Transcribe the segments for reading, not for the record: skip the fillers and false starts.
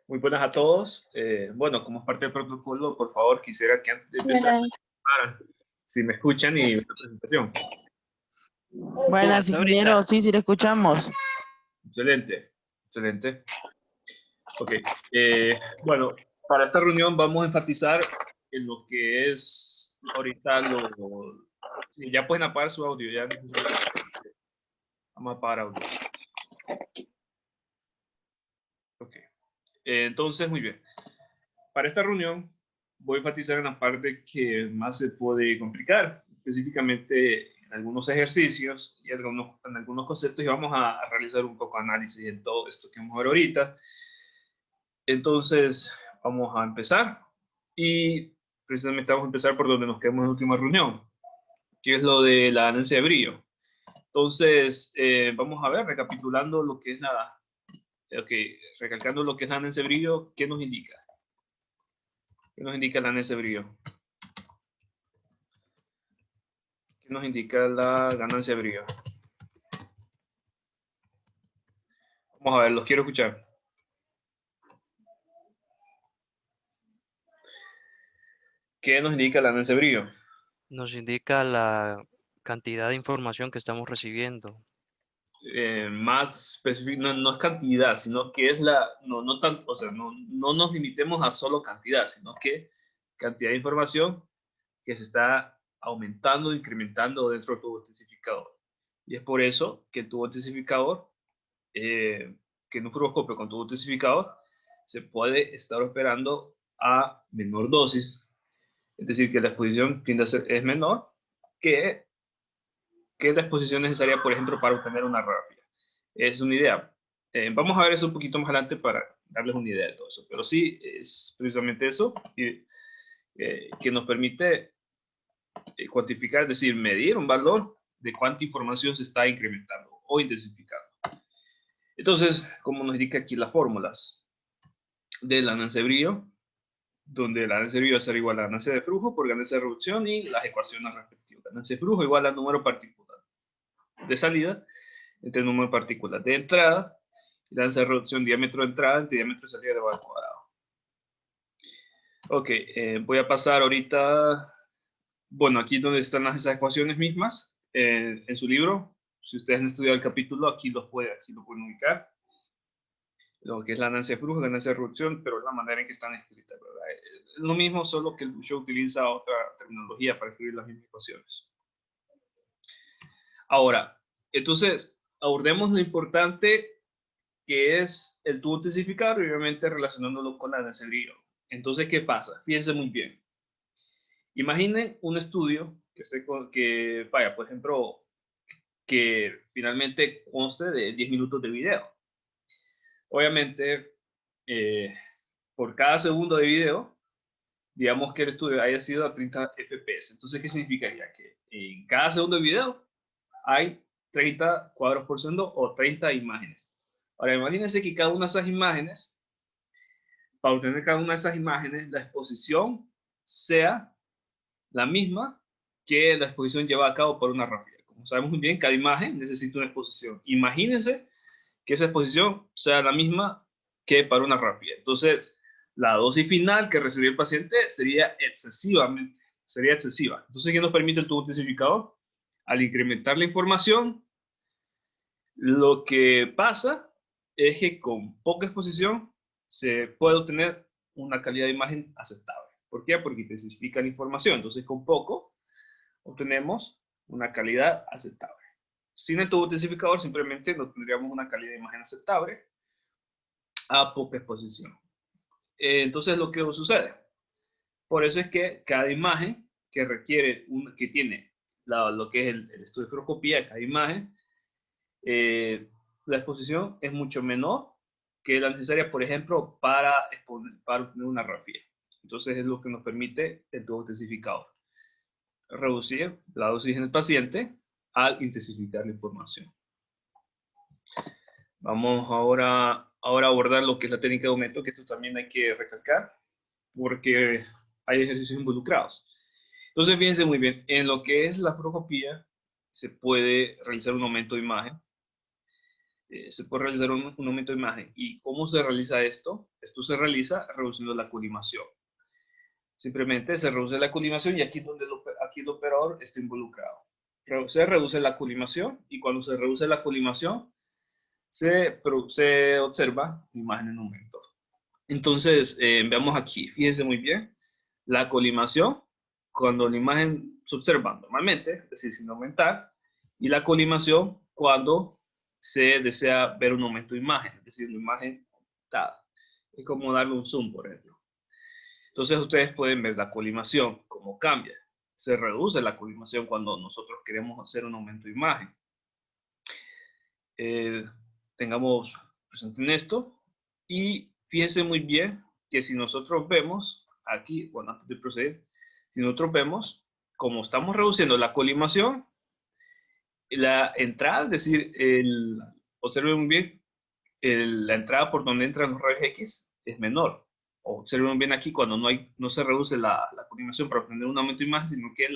Muy buenas a todos. Bueno, como es parte del protocolo, por favor, quisiera que antes de empezar, si me escuchan y la presentación. Buenas, ingeniero. Sí, sí, le escuchamos. Excelente, excelente. Ok. Bueno, para esta reunión vamos a enfatizar en lo que es ahorita ya pueden apagar su audio, ya vamos a apagar audio. Ok. Entonces, muy bien. Para esta reunión voy a enfatizar en la parte que más se puede complicar, específicamente en algunos ejercicios y en algunos conceptos, y vamos a realizar un poco de análisis en todo esto que vamos a ver ahorita. Entonces, vamos a empezar y precisamente vamos a empezar por donde nos quedamos en la última reunión, que es lo de la ganancia de brillo. Entonces, vamos a ver, recapitulando lo que es recalcando lo que es la ganancia de brillo, ¿qué nos indica? ¿Qué nos indica la ganancia de brillo? ¿Qué nos indica la ganancia de brillo? Vamos a ver, los quiero escuchar. ¿Qué nos indica la ganancia de brillo? Nos indica la cantidad de información que estamos recibiendo. Más específico, no es cantidad, sino que es no nos limitemos a solo cantidad, sino que cantidad de información que se está aumentando, incrementando dentro del tubo intensificador. Y es por eso que el tubo intensificador, que en un fructoscopio con tubo intensificador, se puede estar operando a menor dosis, es decir, que la exposición tiende a ser, es menor que la exposición necesaria, por ejemplo, para obtener una radiografía. Es una idea. Vamos a ver eso un poquito más adelante para darles una idea de todo eso, pero sí, es precisamente eso que nos permite cuantificar, es decir, medir un valor de cuánta información se está incrementando o intensificando. Entonces, como nos indica aquí las fórmulas de la ganancia de brillo, donde la ganancia de brillo va a ser igual a la ganancia de flujo por ganancia de reducción y las ecuaciones respectivas. Ganancia de flujo igual al número particular de salida entre el número de partículas de entrada y la ganancia de reducción diámetro de entrada entre diámetro de salida elevado al cuadrado. Ok, voy a pasar ahorita, bueno, aquí donde están esas ecuaciones mismas, en su libro, si ustedes han estudiado el capítulo, aquí lo pueden ubicar. Lo que es la ganancia de flujo, ganancia de reducción, pero es la manera en que están escritas, ¿verdad? Es lo mismo, solo que el Buchó utiliza otra terminología para escribir las mismas ecuaciones. Ahora, entonces, abordemos lo importante que es el tubo intensificador y obviamente relacionándolo con la ganancia de brillo. Entonces, ¿qué pasa? Fíjense muy bien. Imaginen un estudio que vaya, por ejemplo, que finalmente conste de 10 minutos de video. Obviamente, por cada segundo de video, digamos que el estudio haya sido a 30 FPS. Entonces, ¿qué significaría? Que en cada segundo de video hay 30 cuadros por segundo o 30 imágenes. Ahora, imagínense que cada una de esas imágenes, para obtener cada una de esas imágenes, la exposición sea la misma que la exposición llevada a cabo por una radiografía. Como sabemos muy bien, cada imagen necesita una exposición. Imagínense que esa exposición sea la misma que para una radiografía. Entonces, la dosis final que recibió el paciente sería excesiva. Entonces, ¿qué nos permite el tubo intensificador? Al incrementar la información, lo que pasa es que con poca exposición se puede obtener una calidad de imagen aceptable. ¿Por qué? Porque intensifica la información. Entonces, con poco obtenemos una calidad aceptable. Sin el tubo intensificador simplemente no tendríamos una calidad de imagen aceptable a poca exposición. Entonces, lo que sucede, por eso es que cada imagen que requiere, que tiene lo que es el estudio de fluoroscopía, cada imagen, la exposición es mucho menor que la necesaria, por ejemplo, para obtener una radiografía. Entonces, es lo que nos permite el tubo intensificador. Reducir la dosis en el paciente al intensificar la información. Vamos ahora a abordar lo que es la técnica de aumento, que esto también hay que recalcar, porque hay ejercicios involucrados. Entonces, fíjense muy bien, en lo que es la fluoroscopía, se puede realizar un aumento de imagen se puede realizar un aumento de imagen. ¿Y cómo se realiza esto? Esto se realiza reduciendo la colimación. Simplemente se reduce la colimación y aquí, aquí el operador está involucrado. Se reduce la colimación y cuando se reduce la colimación se observa la imagen en aumento. Entonces, veamos aquí, fíjense muy bien, la colimación, cuando la imagen se observa normalmente, es decir, sin aumentar, y la colimación cuando se desea ver un aumento de imagen, es decir, la imagen aumentada. Es como darle un zoom, por ejemplo. Entonces, ustedes pueden ver la colimación, cómo cambia. Se reduce la colimación cuando nosotros queremos hacer un aumento de imagen. Tengamos presente en esto. Y fíjense muy bien que si nosotros vemos aquí, bueno, antes de proceder, si nosotros vemos, como estamos reduciendo la colimación, la entrada, es decir, observen muy bien, la entrada por donde entran los rayos X es menor. Observen bien aquí cuando no se reduce la colimación para obtener un aumento de imagen, sino que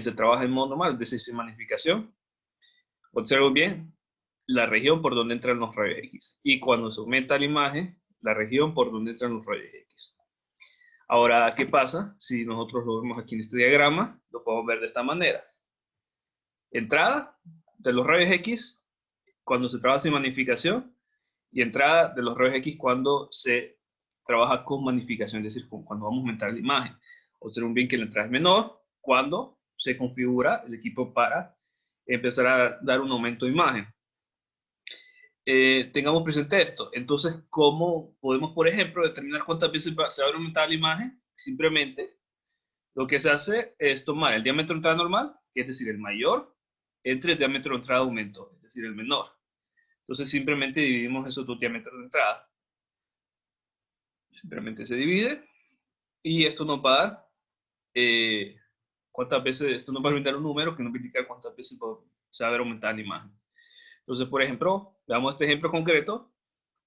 se trabaja en modo normal, es decir, sin magnificación. Observen bien la región por donde entran los rayos X. Y cuando se aumenta la imagen, la región por donde entran los rayos X. Ahora, ¿qué pasa? Si nosotros lo vemos aquí en este diagrama, lo podemos ver de esta manera. Entrada de los rayos X cuando se trabaja sin magnificación y entrada de los rayos X cuando se trabaja con magnificación, es decir, cuando vamos a aumentar la imagen. Observen bien que la entrada es menor cuando se configura el equipo para empezar a dar un aumento de imagen. Tengamos presente esto. Entonces, ¿cómo podemos, por ejemplo, determinar cuántas veces se va a aumentar la imagen? Simplemente, lo que se hace es tomar el diámetro de entrada normal, que es decir, el mayor, entre el diámetro de entrada de aumento, es decir, el menor. Entonces, simplemente dividimos esos dos diámetros de entrada. Simplemente se divide y esto nos va a dar cuántas veces, esto nos va a brindar un número que nos va a indicar cuántas veces se va a ver aumentada la imagen. Entonces, por ejemplo, veamos este ejemplo concreto,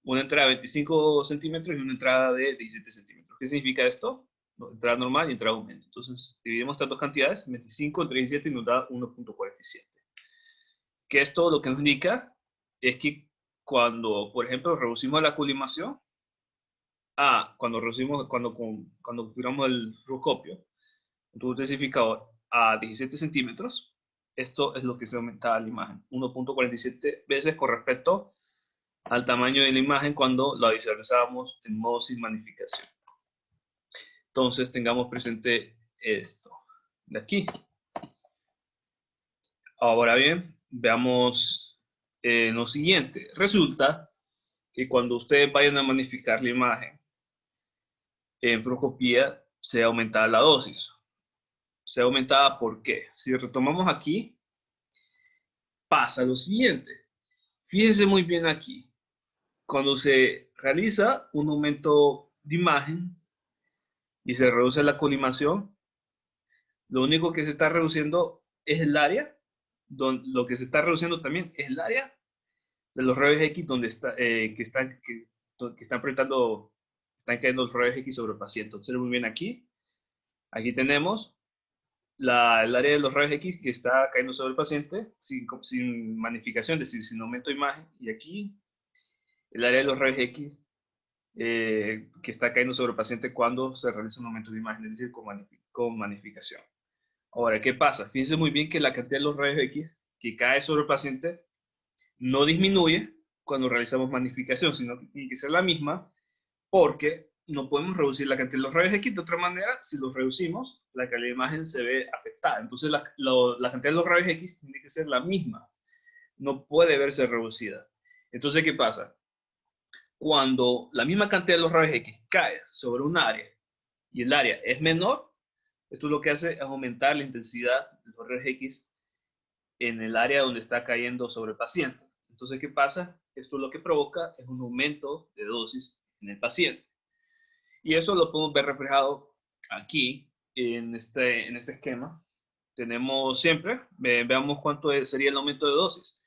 una entrada de 25 centímetros y una entrada de 17 centímetros. ¿Qué significa esto? Entrada normal y entrada de aumento. Entonces, dividimos estas dos cantidades, 25 entre 17 y nos da 1.47. Que esto lo que nos indica es que cuando, por ejemplo, reducimos la colimación, cuando configuramos el giroscopio, el tubo intensificador a 17 centímetros, esto es lo que se aumentaba la imagen, 1.47 veces con respecto al tamaño de la imagen cuando la visualizábamos en modo sin magnificación. Entonces tengamos presente esto de aquí. Ahora bien, veamos lo siguiente. Resulta que cuando ustedes vayan a magnificar la imagen en fluoroscopía, se aumentará la dosis. Se aumentada, ¿por qué? Si retomamos aquí, pasa lo siguiente. Fíjense muy bien aquí. Cuando se realiza un aumento de imagen y se reduce la colimación, lo único que se está reduciendo es el área. Lo que se está reduciendo también es el área de los rayos X donde están proyectando, están cayendo los rayos X sobre el paciente. Observen muy bien aquí. Aquí tenemos el área de los rayos X que está cayendo sobre el paciente sin magnificación, es decir, sin aumento de imagen. Y aquí el área de los rayos X que está cayendo sobre el paciente cuando se realiza un aumento de imagen, es decir, con magnificación. Ahora, ¿qué pasa? Fíjense muy bien que la cantidad de los rayos X que cae sobre el paciente no disminuye cuando realizamos magnificación, sino que tiene que ser la misma porque no podemos reducir la cantidad de los rayos X de otra manera. Si los reducimos, la calidad de imagen se ve afectada. Entonces, la cantidad de los rayos X tiene que ser la misma. No puede verse reducida. Entonces, ¿qué pasa? Cuando la misma cantidad de los rayos X cae sobre un área y el área es menor, esto lo que hace es aumentar la intensidad de los rayos X en el área donde está cayendo sobre el paciente. Entonces, ¿qué pasa? Esto lo que provoca es un aumento de dosis en el paciente. Y eso lo podemos ver reflejado aquí en este esquema. Tenemos siempre, veamos cuánto sería el aumento de dosis.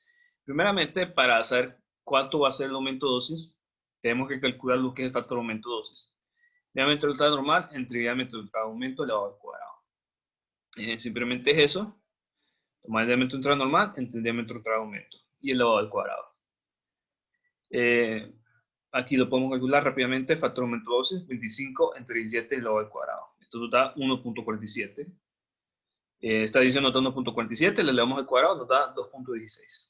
Primeramente, para saber cuánto va a ser el aumento de dosis, tenemos que calcular lo que es el factor aumento de dosis. Diámetro de entrada normal entre diámetro de entrada aumento elevado al cuadrado. Simplemente es eso. Tomar el diámetro de entrada normal entre el diámetro de entrada aumento. y elevado al cuadrado. Aquí lo podemos calcular rápidamente. Factor aumento de dosis, 25 entre 17 elevado al cuadrado. Esto nos da 1.47. Esta adición nos da 1.47, le elevamos al cuadrado, nos da 2.16.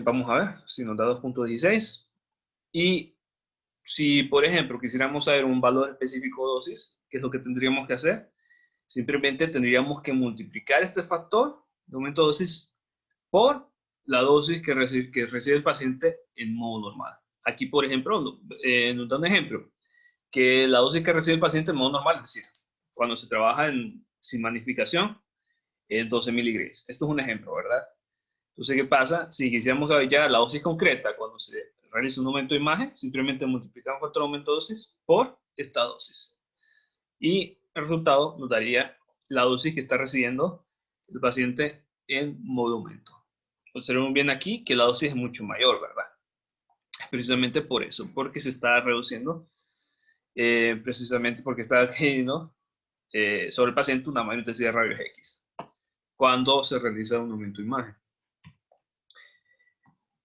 Vamos a ver si nos da 2.16. Y si, por ejemplo, quisiéramos saber un valor específico de dosis, ¿qué es lo que tendríamos que hacer? Simplemente tendríamos que multiplicar este factor de aumento de dosis por la dosis que recibe el paciente en modo normal. Aquí, por ejemplo, nos da un ejemplo, que la dosis que recibe el paciente en modo normal, es decir, cuando se trabaja sin magnificación, es 12 miligramos. Esto es un ejemplo, ¿verdad? Entonces, ¿qué pasa? Si quisiéramos saber ya la dosis concreta, cuando se realiza un aumento de imagen, simplemente multiplicamos factor de aumento de dosis por esta dosis. Y el resultado nos daría la dosis que está recibiendo el paciente en modo aumento. Observen bien aquí que la dosis es mucho mayor, ¿verdad? Precisamente por eso, porque se está reduciendo, precisamente porque está adquiriendo sobre el paciente una mayor intensidad de rayos X cuando se realiza un aumento de imagen.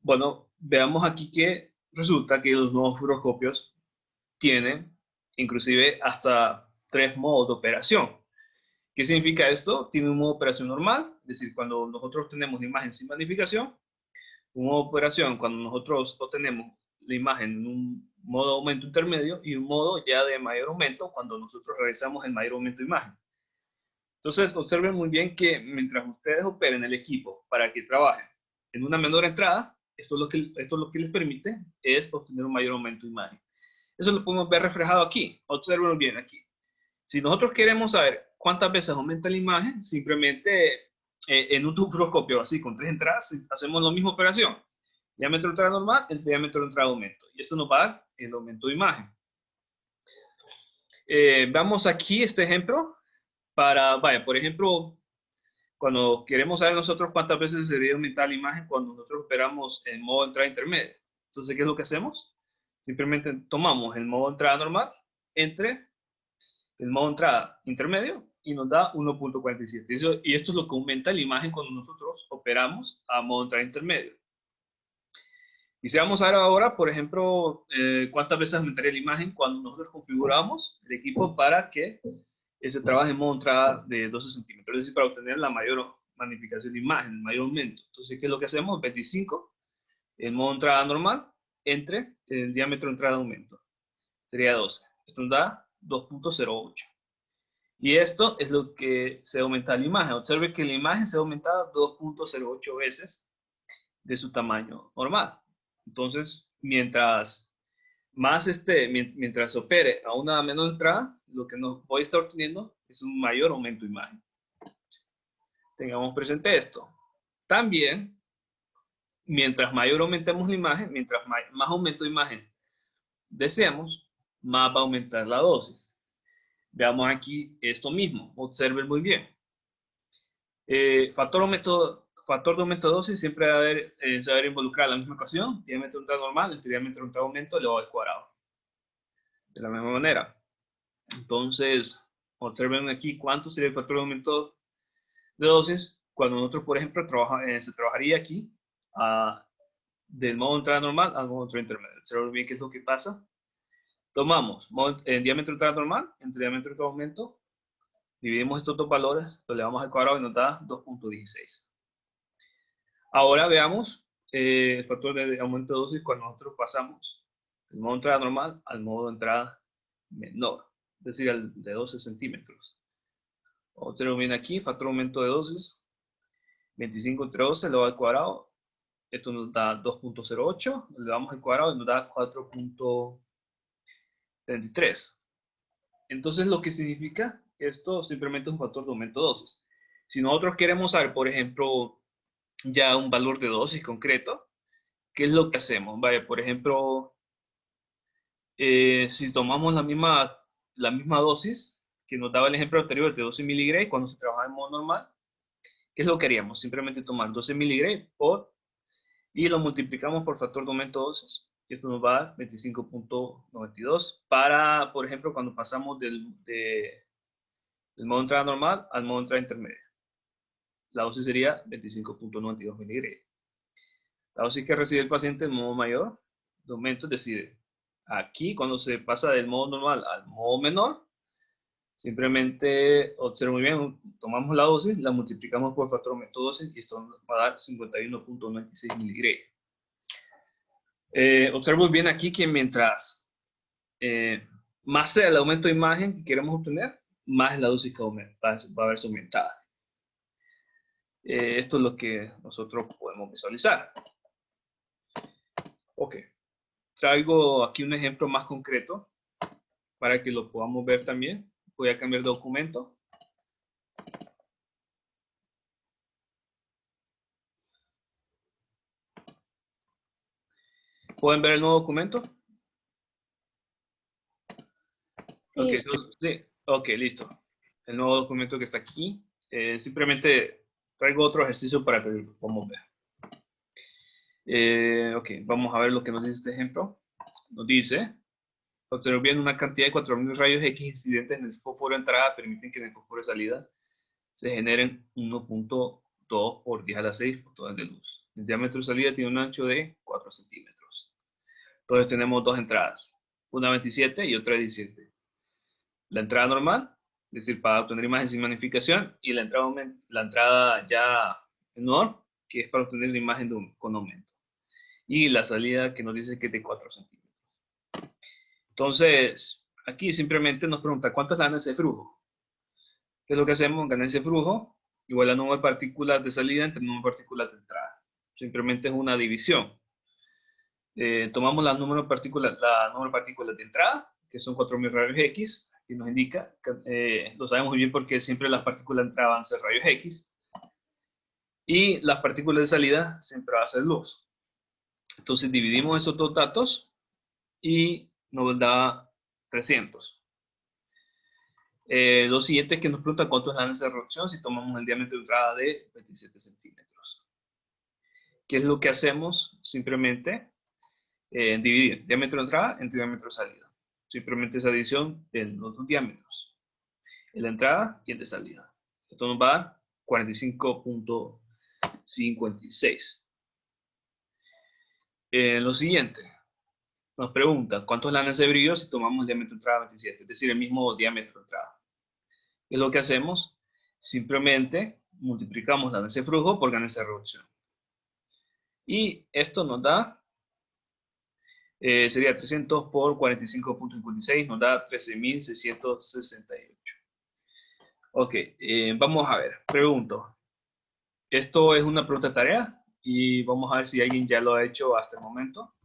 Bueno, veamos aquí que resulta que los nuevos fluoroscopios tienen inclusive hasta 3 modos de operación. ¿Qué significa esto? Tiene un modo de operación normal, es decir, cuando nosotros tenemos la imagen sin magnificación, un modo de operación cuando nosotros obtenemos la imagen en un modo de aumento intermedio y un modo ya de mayor aumento cuando nosotros realizamos el mayor aumento de imagen. Entonces, observen muy bien que mientras ustedes operen el equipo para que trabajen en una menor entrada, esto es lo que les permite es obtener un mayor aumento de imagen. Eso lo podemos ver reflejado aquí. Observen bien aquí. Si nosotros queremos saber cuántas veces aumenta la imagen, simplemente en un tuboscopio así con 3 entradas, hacemos la misma operación. Diámetro de entrada normal, el diámetro de entrada de aumento. Y esto nos va a dar el aumento de imagen. Veamos aquí este ejemplo para, vaya, por ejemplo, cuando queremos saber nosotros cuántas veces se debe aumentar la imagen cuando nosotros operamos en modo de entrada intermedio. Entonces, ¿qué es lo que hacemos? Simplemente tomamos el modo de entrada normal entre el modo de entrada intermedio y nos da 1.47. Y esto es lo que aumenta la imagen cuando nosotros operamos a modo de entrada intermedio. Quisiéramos saber ahora, por ejemplo, cuántas veces aumentaría la imagen cuando nosotros configuramos el equipo para que se trabaje en modo de entrada de 12 centímetros, es decir, para obtener la mayor magnificación de imagen, el mayor aumento. Entonces, ¿qué es lo que hacemos? 25 en modo de entrada normal entre el diámetro de entrada de aumento. Sería 12. Esto nos da 2.08. Y esto es lo que se aumenta la imagen. Observe que la imagen se ha aumentado 2.08 veces de su tamaño normal. Entonces, mientras opere a una menor entrada, lo que nos voy a estar obteniendo es un mayor aumento de imagen. Tengamos presente esto. También, mientras mayor aumentemos la imagen, mientras más aumento de imagen deseamos, más va a aumentar la dosis. Veamos aquí esto mismo. Observen muy bien. Factor de aumento de dosis siempre va a haber, se va a involucrar la misma ecuación, diámetro de entrada normal entre diámetro de entrada de aumento elevado al cuadrado. De la misma manera. Entonces, observen aquí cuánto sería el factor de aumento de dosis cuando nosotros, por ejemplo, se trabajaría aquí del modo de entrada normal al modo de entrada intermedio. Observen bien qué es lo que pasa. Tomamos diámetro de entrada normal entre diámetro de entrada de aumento, dividimos estos dos valores, lo elevamos al cuadrado y nos da 2.16. Ahora veamos el factor de aumento de dosis cuando nosotros pasamos del modo de entrada normal al modo de entrada menor, es decir, al de 12 centímetros. Observen bien aquí, factor de aumento de dosis, 25 entre 12 elevado al cuadrado. Esto nos da 2.08, le damos al cuadrado y nos da 4.33. Entonces, lo que significa esto simplemente es un factor de aumento de dosis. Si nosotros queremos saber, por ejemplo, ya un valor de dosis concreto, ¿qué es lo que hacemos? Vaya, por ejemplo, si tomamos la misma dosis que nos daba el ejemplo anterior de 12 miligramos cuando se trabajaba en modo normal, ¿qué es lo que haríamos? Simplemente tomar 12 miligramos y lo multiplicamos por factor de aumento de dosis. Esto nos va a dar 25.92 para, por ejemplo, cuando pasamos del modo de entrada normal al modo de entrada intermedia. la dosis sería 25.92 miligramos. La dosis que recibe el paciente en modo mayor, de aumento, es decir, aquí cuando se pasa del modo normal al modo menor, simplemente observa muy bien, tomamos la dosis, la multiplicamos por factor aumento dosis y esto nos va a dar 51.96 miligramos. Observo bien aquí que mientras más sea el aumento de imagen que queremos obtener, más la dosis que va a verse aumentada. Esto es lo que nosotros podemos visualizar. Ok. Traigo aquí un ejemplo más concreto para que lo podamos ver también. Voy a cambiar de documento. ¿Pueden ver el nuevo documento? Sí. Ok, listo. El nuevo documento que está aquí. Simplemente traigo otro ejercicio para que lo podamos ver. Ok, vamos a ver lo que nos dice este ejemplo. Nos dice, observen bien una cantidad de 4.000 rayos X incidentes en el fósforo de entrada permiten que en el fósforo de salida se generen 1.2 por 10 a la 6 fotones de luz. El diámetro de salida tiene un ancho de 4 centímetros. Entonces tenemos dos entradas, una 27 y otra 17. La entrada normal, es decir, para obtener imagen sin magnificación, y la entrada ya menor, que es para obtener la imagen con aumento. Y la salida que nos dice que es de 4 centímetros. Entonces, aquí simplemente nos pregunta cuánto es la ganancia de flujo. ¿Qué es lo que hacemos? Ganancia de flujo igual a número de partículas de salida entre número de partículas de entrada. Simplemente es una división. Tomamos la número de partículas de entrada, que son 4.000 rayos X, que nos indica, lo sabemos muy bien porque siempre las partículas de entrada van a ser rayos X, y las partículas de salida siempre van a ser luz. Entonces dividimos esos dos datos y nos da 300. Lo siguiente es que nos pregunta cuánto es la ganancia de reducción si tomamos el diámetro de entrada de 27 centímetros. ¿Qué es lo que hacemos? Simplemente dividir diámetro de entrada entre diámetro de salida. Simplemente esa división de los dos diámetros. El de entrada y el de salida. Esto nos va a dar 45.56. Lo siguiente, nos pregunta cuánto es la ganancia de brillo si tomamos el diámetro de entrada 27, es decir, el mismo diámetro de entrada. ¿Qué es lo que hacemos? Simplemente multiplicamos la ganancia de flujo por ganancia de reducción. Y esto nos da, sería 300 por 45.56, nos da 13.668. Ok, vamos a ver, pregunto. Esto es una pregunta de tarea y vamos a ver si alguien ya lo ha hecho hasta el momento.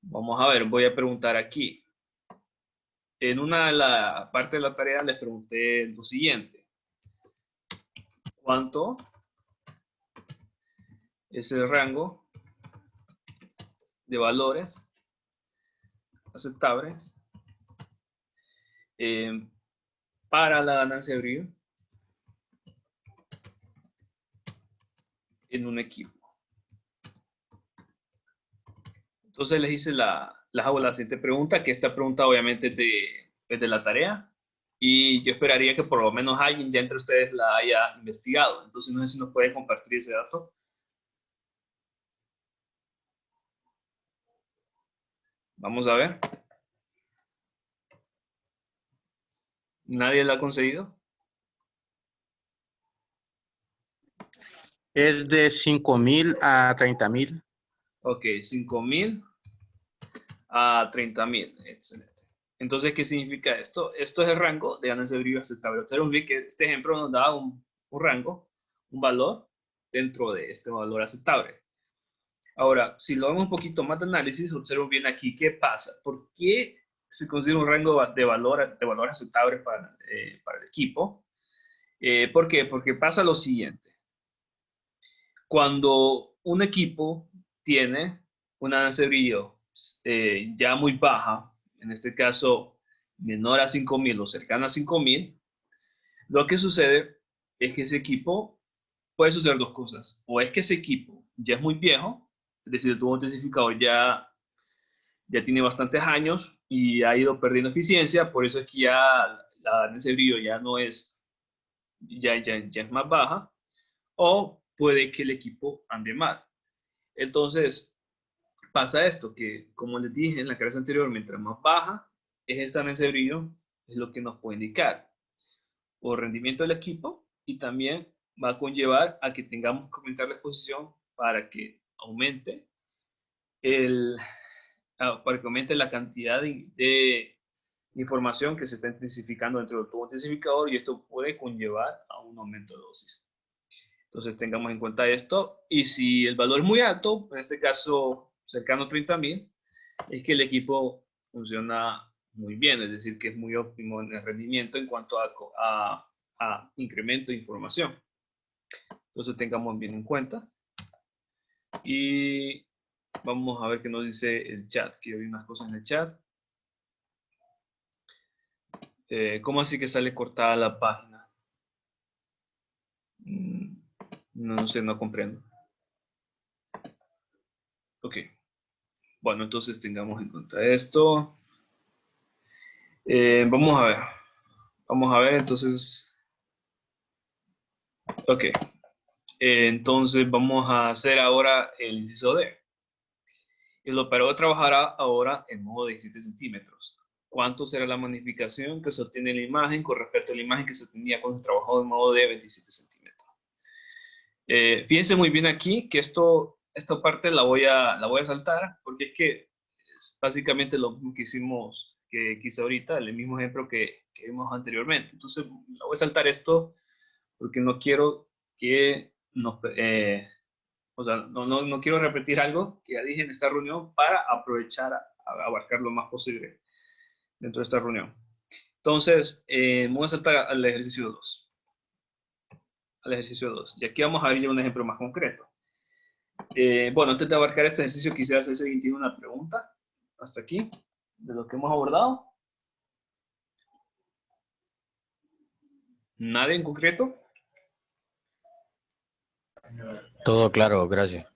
Vamos a ver, voy a preguntar aquí. En una de las partes de la tarea les pregunté lo siguiente. ¿Cuánto es el rango de valores aceptables para la ganancia de brillo en un equipo? Entonces les hice les hago la siguiente pregunta, que esta pregunta obviamente es de la tarea, y yo esperaría que por lo menos alguien ya entre ustedes la haya investigado. Entonces no sé si nos pueden compartir ese dato. Vamos a ver. ¿Nadie la ha conseguido? Es de 5.000 a 30.000. Ok, 5.000 a 30.000. Excelente. Entonces, ¿qué significa esto? Esto es el rango de ganancia de brillo aceptable. Observen bien que este ejemplo nos da un rango, un valor dentro de este valor aceptable. Ahora, si lo vemos un poquito más de análisis, observen bien aquí qué pasa. ¿Por qué se considera un rango de valor aceptable para el equipo? ¿Por qué? Porque pasa lo siguiente. Cuando un equipo tiene una ganancia de brillo ya muy baja, en este caso menor a 5.000 o cercana a 5.000, lo que sucede es que ese equipo puede suceder dos cosas. O es que ese equipo ya es muy viejo, es decir, el tubo intensificador ya tiene bastantes años y ha ido perdiendo eficiencia, por eso es que ya la ganancia de brillo ya no es, ya es más baja. o puede que el equipo ande mal. Entonces, pasa esto, que como les dije en la clase anterior, mientras más baja es esta en ese brillo, es lo que nos puede indicar o rendimiento del equipo, y también va a conllevar a que tengamos que aumentar la exposición para que aumente para que aumente la cantidad de información que se está intensificando dentro del tubo intensificador, y esto puede conllevar a un aumento de dosis. Entonces tengamos en cuenta esto, y si el valor es muy alto, en este caso cercano a 30.000, es que el equipo funciona muy bien, es decir, que es muy óptimo en el rendimiento en cuanto a incremento de información. Entonces tengamos bien en cuenta. Y vamos a ver qué nos dice el chat, que yo vi unas cosas en el chat. ¿Cómo así que sale cortada la página? No sé, no comprendo. Ok. Bueno, entonces tengamos en cuenta esto. Vamos a ver. Vamos a ver, entonces. Ok. Entonces vamos a hacer ahora el inciso D. El operador trabajará ahora en modo de 17 centímetros. ¿Cuánto será la magnificación que se obtiene en la imagen con respecto a la imagen que se obtenía cuando se trabajó en modo de 27 centímetros? Fíjense muy bien aquí que esta parte la voy a saltar, porque es que es básicamente lo mismo que hicimos, que hice ahorita, el mismo ejemplo que vimos anteriormente. Entonces, la voy a saltar esto porque no quiero que nos... o sea, no quiero repetir algo que ya dije en esta reunión para aprovechar a abarcar lo más posible dentro de esta reunión. Entonces, me voy a saltar al ejercicio 2. Al ejercicio 2. Y aquí vamos a ver ya un ejemplo más concreto. Bueno, antes de abarcar este ejercicio, quisiera hacer una pregunta hasta aquí, de lo que hemos abordado. ¿Nada en concreto? Todo claro, gracias.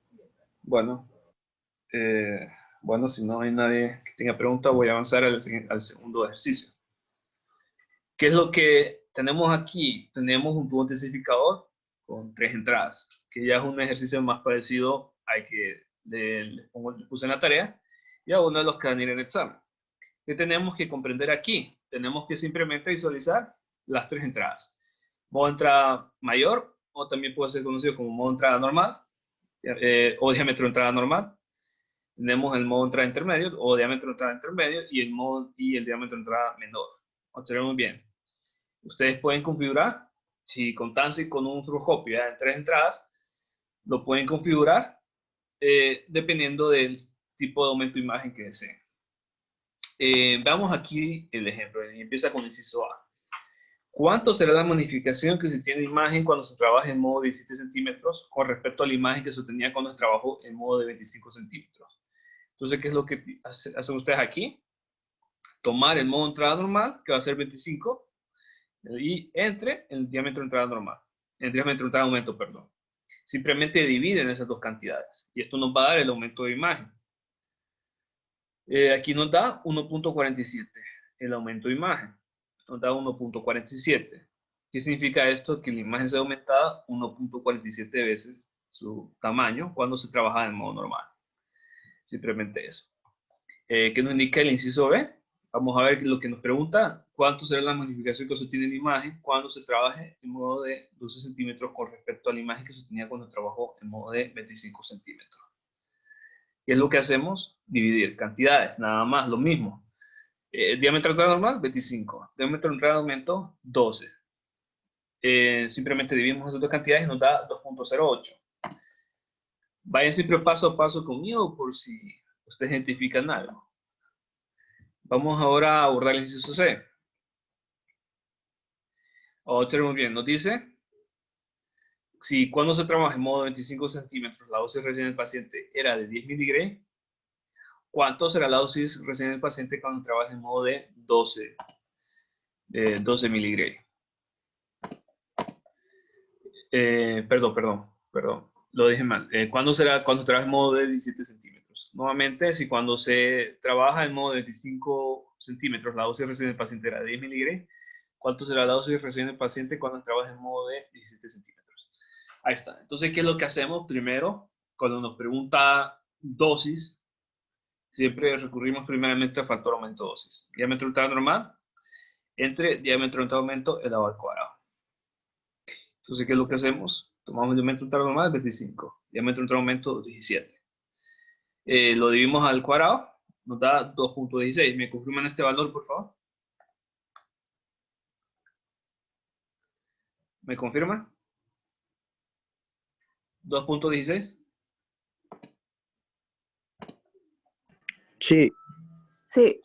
Bueno, si no hay nadie que tenga pregunta, voy a avanzar al segundo ejercicio. ¿Qué es lo que tenemos aquí? Tenemos un tubo intensificador con 3 entradas, que ya es un ejercicio más parecido al que le puse en la tarea, y a uno de los que van a ir en el examen. ¿Qué tenemos que comprender aquí? Tenemos que simplemente visualizar las 3 entradas. Modo de entrada mayor, o también puede ser conocido como modo de entrada normal, o diámetro de entrada normal. Tenemos el modo de entrada intermedio, o diámetro de entrada intermedio, y el diámetro de entrada menor. Observemos bien. Ustedes pueden configurar, si contan con un osciloscopio en 3 entradas, lo pueden configurar dependiendo del tipo de aumento de imagen que deseen. Veamos aquí el ejemplo, empieza con el inciso A. ¿Cuánto será la magnificación que se tiene de imagen cuando se trabaja en modo de 17 centímetros con respecto a la imagen que se tenía cuando se trabajó en modo de 25 centímetros? Entonces, ¿qué es lo que hacen ustedes aquí? Tomar el modo de entrada normal, que va a ser 25, y entre el diámetro de entrada normal, el diámetro de entrada aumento, perdón. Simplemente dividen esas dos cantidades, y esto nos va a dar el aumento de imagen. Aquí nos da 1.47, el aumento de imagen. Nos da 1.47. ¿Qué significa esto? Que la imagen se ha aumentado 1.47 veces su tamaño cuando se trabaja en modo normal. Simplemente eso. ¿Qué nos indica el inciso B? Vamos a ver lo que nos pregunta. ¿Cuánto será la magnificación que se obtiene en la imagen cuando se trabaje en modo de 12 centímetros con respecto a la imagen que se tenía cuando trabajó en modo de 25 centímetros? ¿Qué es lo que hacemos? Dividir cantidades, nada más, lo mismo. Diámetro de entrada normal, 25. Diámetro de entrada de aumento, 12. Simplemente dividimos esas dos cantidades y nos da 2.08. Vayan siempre paso a paso conmigo por si ustedes identifican algo. Vamos ahora a abordar el inciso C. Observen bien, nos dice, si cuando se trabaja en modo de 25 centímetros, la dosis recién del paciente era de 10 miligray, ¿cuánto será la dosis recién del paciente cuando trabaja en modo de 12 miligray? Perdón, lo dije mal. ¿Cuándo será cuando se trabaja en modo de 17 centímetros? Nuevamente, si cuando se trabaja en modo de 25 centímetros, la dosis recién del paciente era de 10 miligray, ¿cuánto será la dosis recién del paciente cuando se trabaja en modo de 17 centímetros? Ahí está. Entonces, ¿qué es lo que hacemos? Primero, cuando nos pregunta dosis, siempre recurrimos primeramente al factor aumento dosis. Diámetro ultra normal entre diámetro ultra aumento elevado al cuadrado. Entonces, ¿qué es lo que hacemos? Tomamos el diámetro ultra normal 25, diámetro ultra aumento 17. Lo dividimos al cuadrado, nos da 2.16. ¿Me confirman este valor, por favor? ¿Me confirman? 2.16. Sí. Sí.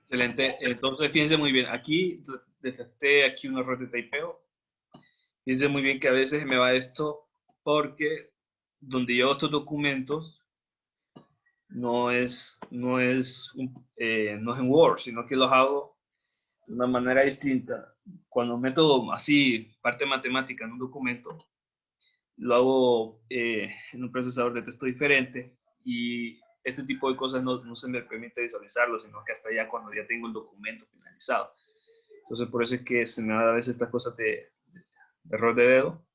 Excelente. Entonces, fíjense muy bien. Aquí detecté aquí un error de typeo. Fíjense muy bien que a veces me va esto porque donde yo estos documentos no es en Word, sino que los hago de una manera distinta. Cuando meto así parte matemática en un documento, lo hago en un procesador de texto diferente y este tipo de cosas no se me permite visualizarlo, sino que hasta ya cuando ya tengo el documento finalizado. Entonces por eso es que se me da a veces estas cosas de error de dedo.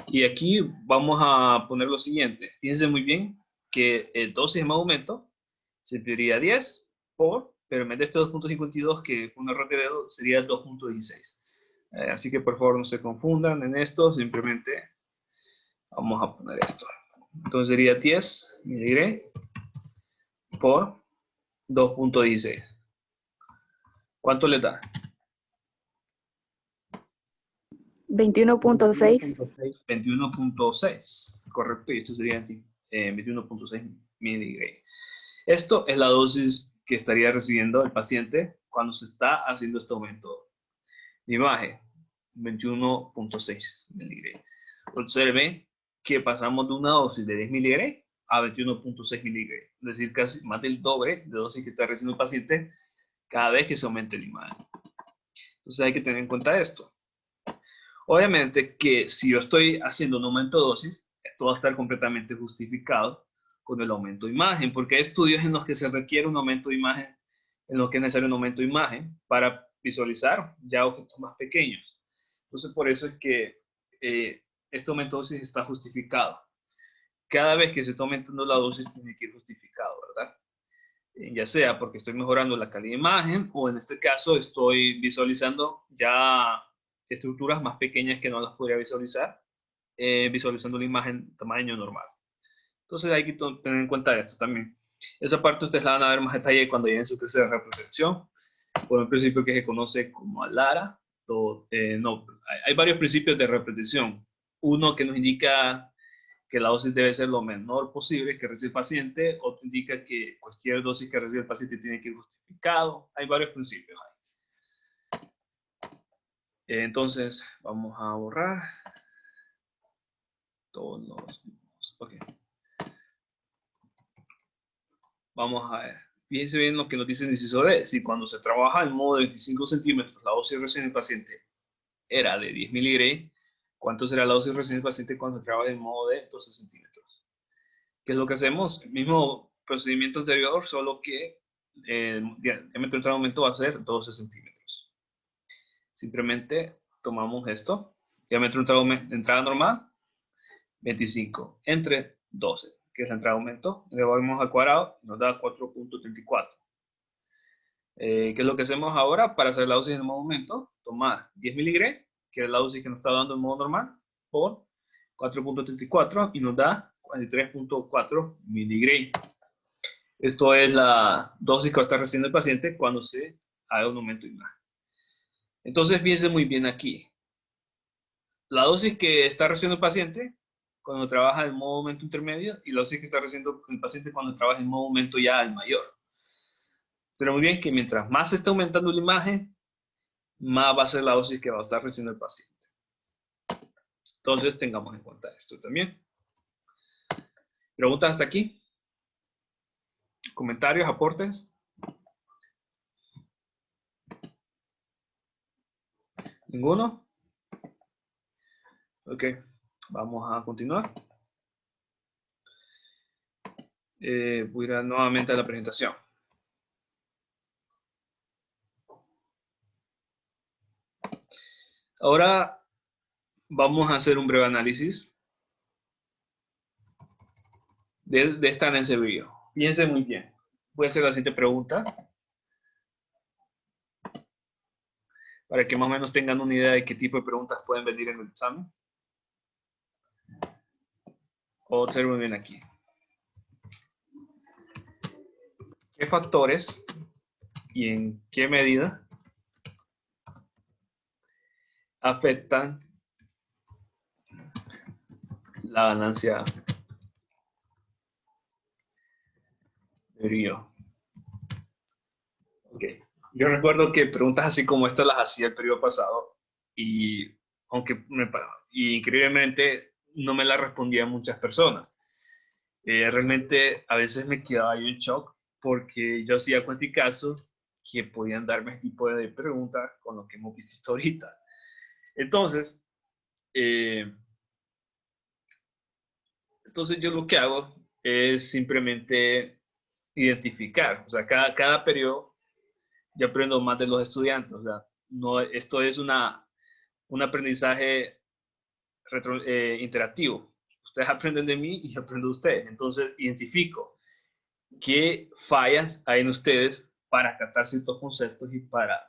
Y aquí vamos a poner lo siguiente. Fíjense muy bien que el dosis de más aumento se pediría 10 pero en vez de este 2.52 que fue un error de dedo, sería 2.16. Así que por favor no se confundan en esto, simplemente vamos a poner esto. Entonces sería 10 miligray por 2.16. ¿Cuánto le da? 21.6. 21.6, correcto, y esto sería 21.6 miligray. Esto es la dosis que estaría recibiendo el paciente cuando se está haciendo este aumento de imagen, 21.6 miligray. Observen que pasamos de una dosis de 10 miligray a 21.6 miligray, es decir, casi más del doble de dosis que está recibiendo el paciente cada vez que se aumente la imagen. Entonces hay que tener en cuenta esto. Obviamente que si yo estoy haciendo un aumento de dosis, esto va a estar completamente justificado con el aumento de imagen, porque hay estudios en los que se requiere un aumento de imagen, en los que es necesario un aumento de imagen para visualizar ya objetos más pequeños. Entonces, por eso es que este aumento de dosis está justificado. Cada vez que se está aumentando la dosis, tiene que ir justificado, ¿verdad? Ya sea porque estoy mejorando la calidad de imagen o en este caso estoy visualizando ya estructuras más pequeñas que no las podría visualizar, visualizando la imagen tamaño normal. Entonces hay que tener en cuenta esto también. Esa parte ustedes la van a ver más detalle cuando lleguen su clase de reprotección, por un principio que se conoce como ALARA. Hay varios principios de reprotección. Uno que nos indica que la dosis debe ser lo menor posible que recibe el paciente, otro indica que cualquier dosis que recibe el paciente tiene que ir justificado. Hay varios principios ahí. Entonces, vamos a borrar todos los... Ok. Vamos a ver. Fíjense bien lo que nos dice el inciso D. Si cuando se trabaja en modo de 25 centímetros, la dosis recién del paciente era de 10 miligray, ¿cuánto será la dosis recién del paciente cuando se trabaja en modo de 12 centímetros? ¿Qué es lo que hacemos? El mismo procedimiento anterior, solo que el diámetro de aumento va a ser 12 centímetros. Simplemente tomamos esto, diámetro de entrada normal, 25, entre 12, que es la entrada de aumento, le vamos al cuadrado, nos da 4.34. ¿Qué es lo que hacemos ahora para hacer la dosis en modo aumento? Tomar 10 miligray, que es la dosis que nos está dando en modo normal, por 4.34 y nos da 43.4 miligray. Esto es la dosis que va a estar recibiendo el paciente cuando se haga un aumento de imagen. Entonces, fíjense muy bien aquí. La dosis que está recibiendo el paciente cuando trabaja en modo aumento intermedio y la dosis que está recibiendo el paciente cuando trabaja en modo aumento ya al mayor. Pero muy bien que mientras más se está aumentando la imagen, más va a ser la dosis que va a estar recibiendo el paciente. Entonces, tengamos en cuenta esto también. ¿Preguntas hasta aquí? ¿Comentarios, aportes? ¿Ninguno? Ok, vamos a continuar. Voy a ir nuevamente a la presentación. Ahora vamos a hacer un breve análisis de esta en ese video. Fíjense muy bien. Voy a hacer la siguiente pregunta para que más o menos tengan una idea de qué tipo de preguntas pueden venir en el examen. Observen bien aquí. ¿Qué factores y en qué medida afectan la ganancia de brillo? Ok. Yo recuerdo que preguntas así como estas las hacía el periodo pasado y increíblemente no me las respondían muchas personas. Realmente a veces me quedaba yo en shock porque yo hacía cuenta y caso que podían darme este tipo de preguntas con lo que hemos visto ahorita. Entonces yo lo que hago es simplemente identificar, o sea, cada periodo yo aprendo más de los estudiantes, o sea, no, esto es un aprendizaje interactivo. Ustedes aprenden de mí y yo aprendo de ustedes. Entonces, identifico qué fallas hay en ustedes para captar ciertos conceptos y para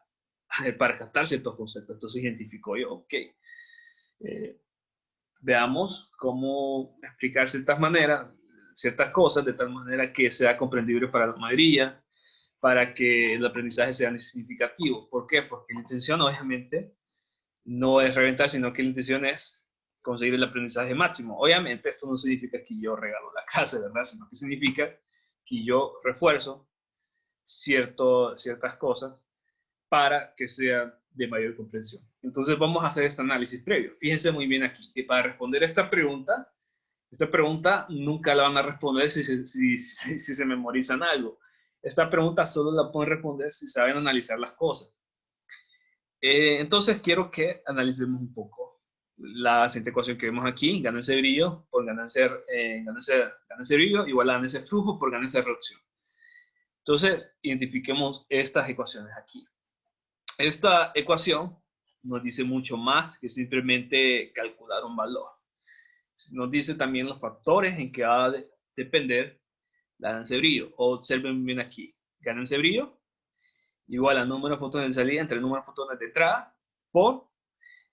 captar ciertos conceptos. Entonces, identifico yo, ok, veamos cómo explicar ciertas maneras, ciertas cosas de tal manera que sea comprendible para la mayoría, para que el aprendizaje sea significativo. ¿Por qué? Porque la intención, obviamente, no es reventar, sino que la intención es conseguir el aprendizaje máximo. Obviamente, esto no significa que yo regalo la clase, ¿verdad? Sino que significa que yo refuerzo ciertas cosas para que sea de mayor comprensión. Entonces, vamos a hacer este análisis previo. Fíjense muy bien aquí, que para responder esta pregunta nunca la van a responder si se memorizan algo. Esta pregunta solo la pueden responder si saben analizar las cosas. Entonces, quiero que analicemos un poco la siguiente ecuación que vemos aquí. Ganancia de brillo por ganancia de brillo igual a ganancia de flujo por ganancia de reducción. Entonces, identifiquemos estas ecuaciones aquí. Esta ecuación nos dice mucho más que simplemente calcular un valor. Nos dice también los factores en que va a depender la ganancia de brillo. Observen bien aquí. Ganancia de brillo igual a número de fotones de salida entre el número de fotones de entrada por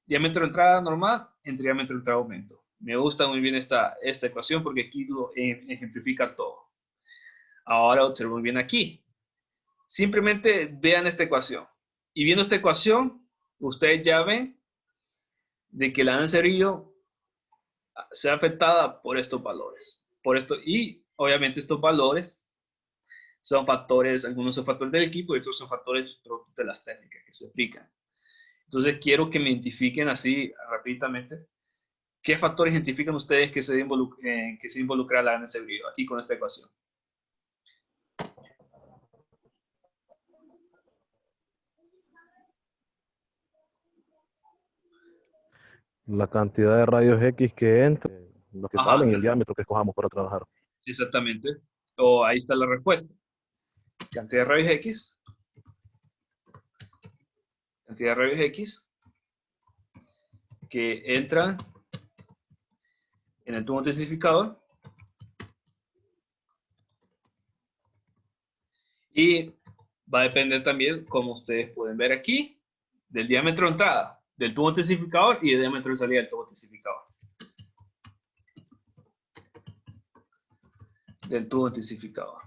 diámetro de entrada normal entre diámetro de entrada aumento. Me gusta muy bien esta ecuación porque aquí lo ejemplifica todo. Ahora observen bien aquí. Simplemente vean esta ecuación. Y viendo esta ecuación, ustedes ya ven de que la ganancia de brillo sea afectada por estos valores. Y obviamente estos valores son factores, algunos son factores del equipo y otros son factores de las técnicas que se aplican. Entonces quiero que me identifiquen así rápidamente qué factores identifican ustedes que se involucra la ganancia de brillo aquí con esta ecuación. La cantidad de rayos X que entra, los que Ajá, salen y el diámetro que escojamos para trabajar. exactamente. Ahí está la respuesta. Cantidad de rayos X. Cantidad de rayos X que entran en el tubo intensificador. Y va a depender también, como ustedes pueden ver aquí, del diámetro de entrada del tubo intensificador y del diámetro de salida del tubo intensificador. Del tubo intensificador.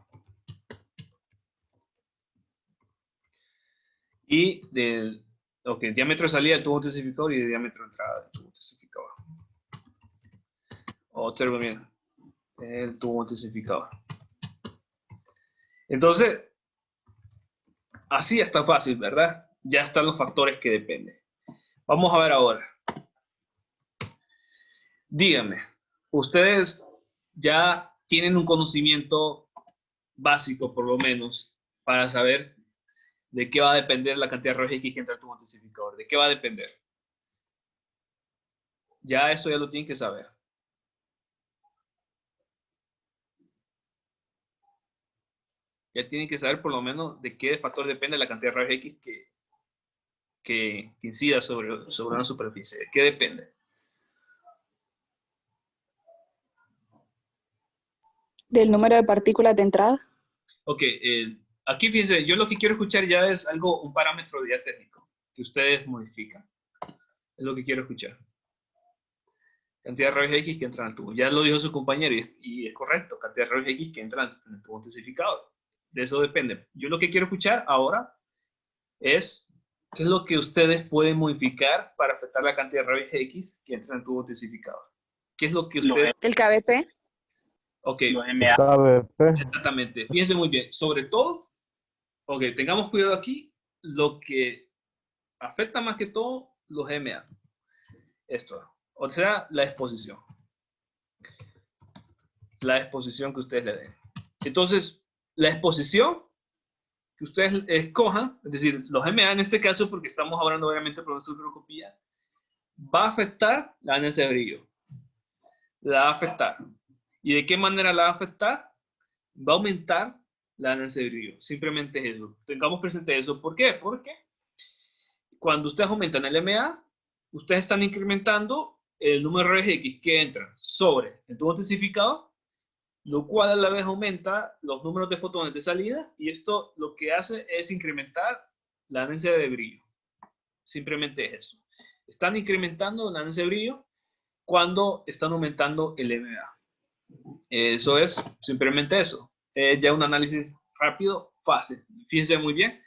Y del diámetro de salida del tubo intensificador y del diámetro de entrada del tubo intensificador. Observen bien. El tubo intensificador. Entonces, así está fácil, ¿verdad? Ya están los factores que dependen. Vamos a ver ahora. Díganme, ¿ustedes ya tienen un conocimiento básico, por lo menos, para saber de qué va a depender la cantidad de rayos X que entra al tubo intensificador? ¿De qué va a depender? Ya eso ya lo tienen que saber. Ya tienen que saber por lo menos de qué factor depende la cantidad de rayos X que incida sobre una superficie. ¿De qué depende? Del número de partículas de entrada. Ok, aquí fíjense, yo lo que quiero escuchar ya es algo, un parámetro ya técnico que ustedes modifican. Es lo que quiero escuchar. Cantidad de rayos X que entran al tubo. Ya lo dijo su compañero y es correcto. Cantidad de rayos X que entran en el tubo intensificador. De eso depende. Yo lo que quiero escuchar ahora es qué es lo que ustedes pueden modificar para afectar la cantidad de rayos X que entran en el tubo intensificador. ¿Qué es lo que ustedes... El KBP. Ok, KBP. exactamente. Fíjense muy bien. Sobre todo, ok, tengamos cuidado aquí. Lo que afecta más que todo los MA. Esto. O sea, la exposición. La exposición que ustedes le den. Entonces, la exposición que ustedes escojan, es decir, los MA en este caso, porque estamos hablando obviamente por nuestra microscopía, va a afectar la anestesia de brillo. La va a afectar. ¿Y de qué manera la va a afectar? Va a aumentar la anestesia de brillo. Simplemente es eso. Tengamos presente eso. ¿Por qué? Porque cuando ustedes aumentan el MA, ustedes están incrementando el número de rayos X que entran sobre el tubo intensificado, lo cual a la vez aumenta los números de fotones de salida, y esto lo que hace es incrementar la densidad de brillo. Simplemente es eso. Están incrementando la densidad de brillo cuando están aumentando el MA. Eso es simplemente eso. Es ya un análisis rápido, fácil. Fíjense muy bien.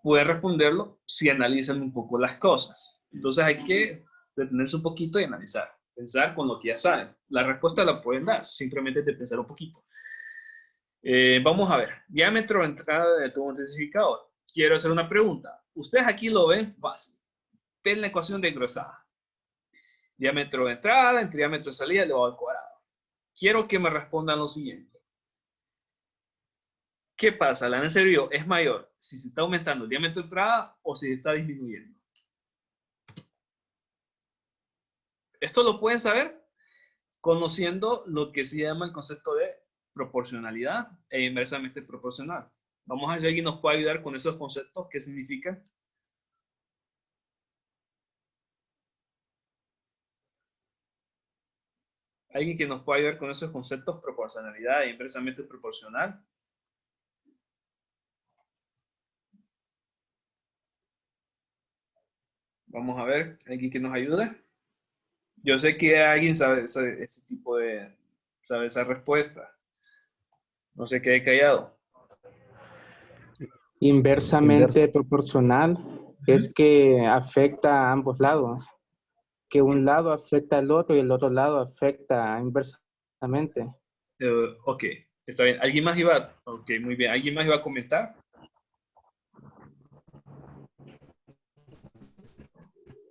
Puede responderlo si analizan un poco las cosas. Entonces hay que detenerse un poquito y analizar. Pensar con lo que ya saben. La respuesta la pueden dar, simplemente de pensar un poquito. Vamos a ver. Diámetro de entrada de tubo intensificador. Quiero hacer una pregunta. Ustedes aquí lo ven fácil. Ven la ecuación desglosada. Diámetro de entrada entre diámetro de salida elevado al cuadrado. Quiero que me respondan lo siguiente. ¿Qué pasa? La anestesia de brillo es mayor si se está aumentando el diámetro de entrada o si se está disminuyendo. Esto lo pueden saber conociendo lo que se llama el concepto de proporcionalidad e inversamente proporcional. Vamos a ver si alguien nos puede ayudar con esos conceptos. ¿Qué significan? ¿Alguien que nos pueda ayudar con esos conceptos? Proporcionalidad e inversamente proporcional. Vamos a ver, ¿alguien que nos ayude? Yo sé que alguien sabe ese tipo de, sabe esa respuesta. No se quede callado. Inversamente proporcional es que afecta a ambos lados. Que un lado afecta al otro y el otro lado afecta inversamente. Ok, está bien. ¿Alguien más iba? Ok, muy bien. ¿Alguien más iba a comentar?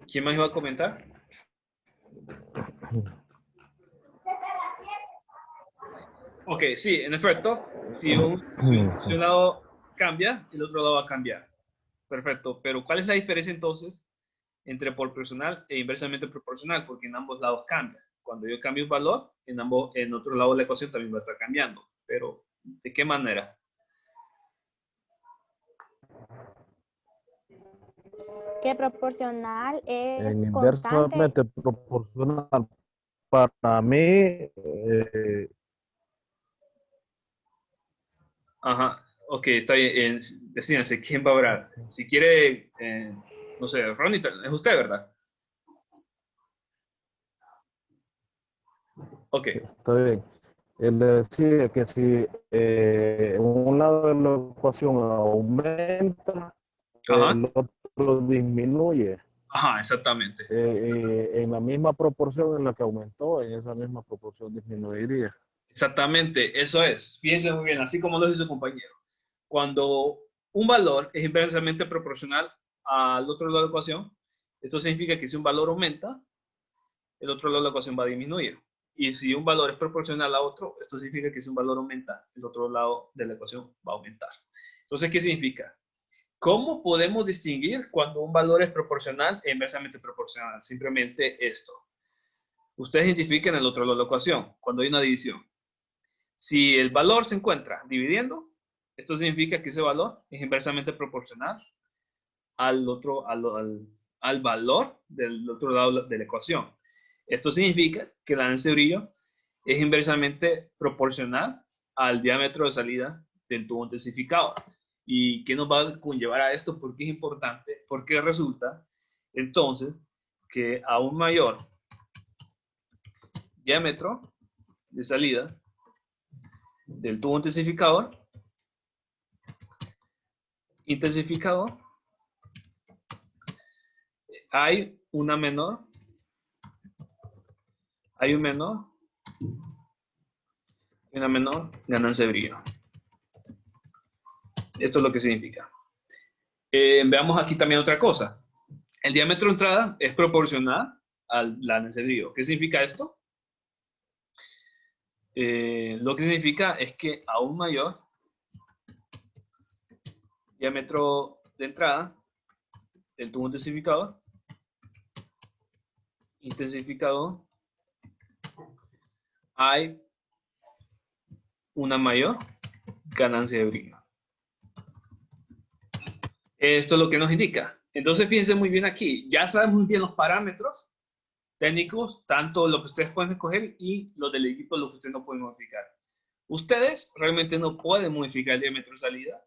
¿Quién más iba a comentar? Ok, sí, en efecto, si un lado cambia, el otro lado va a cambiar. Perfecto, pero ¿cuál es la diferencia entonces entre proporcional e inversamente proporcional? Porque en ambos lados cambia. Cuando yo cambio un valor, en otro lado de la ecuación también va a estar cambiando. Pero, ¿de qué manera? Que proporcional es Inversamente proporcional. Para mí, Ajá, ok, está bien. Decídense, ¿quién va a hablar? Si quiere, no sé, Ronnie, es usted, ¿verdad? Ok. está bien. Él le decía que si un lado de la ecuación aumenta, Ajá. el otro disminuye. Ajá, exactamente. En la misma proporción en la que aumentó, en esa misma proporción disminuiría. Exactamente, eso es. Fíjense muy bien, así como lo dice su compañero. Cuando un valor es inversamente proporcional al otro lado de la ecuación, esto significa que si un valor aumenta, el otro lado de la ecuación va a disminuir. Y si un valor es proporcional a otro, esto significa que si un valor aumenta, el otro lado de la ecuación va a aumentar. Entonces, ¿qué significa? ¿Cómo podemos distinguir cuando un valor es proporcional e inversamente proporcional? Simplemente esto. Ustedes identifiquen el otro lado de la ecuación, cuando hay una división. Si el valor se encuentra dividiendo, esto significa que ese valor es inversamente proporcional al valor del otro lado de la ecuación. Esto significa que la densidad de brillo es inversamente proporcional al diámetro de salida del tubo intensificador. ¿Y qué nos va a conllevar a esto? Porque es importante, porque resulta entonces que a un mayor diámetro de salida del tubo intensificador, hay un menor ganancia de brillo. Esto es lo que significa. Veamos aquí también otra cosa. El diámetro de entrada es proporcional a la ganancia de brillo. ¿Qué significa esto? Lo que significa es que a un mayor diámetro de entrada del tubo intensificador, hay una mayor ganancia de brillo. Esto es lo que nos indica. Entonces, fíjense muy bien aquí. Ya sabemos muy bien los parámetros técnicos, tanto lo que ustedes pueden escoger y los del equipo, lo que ustedes no pueden modificar. Ustedes realmente no pueden modificar el diámetro de salida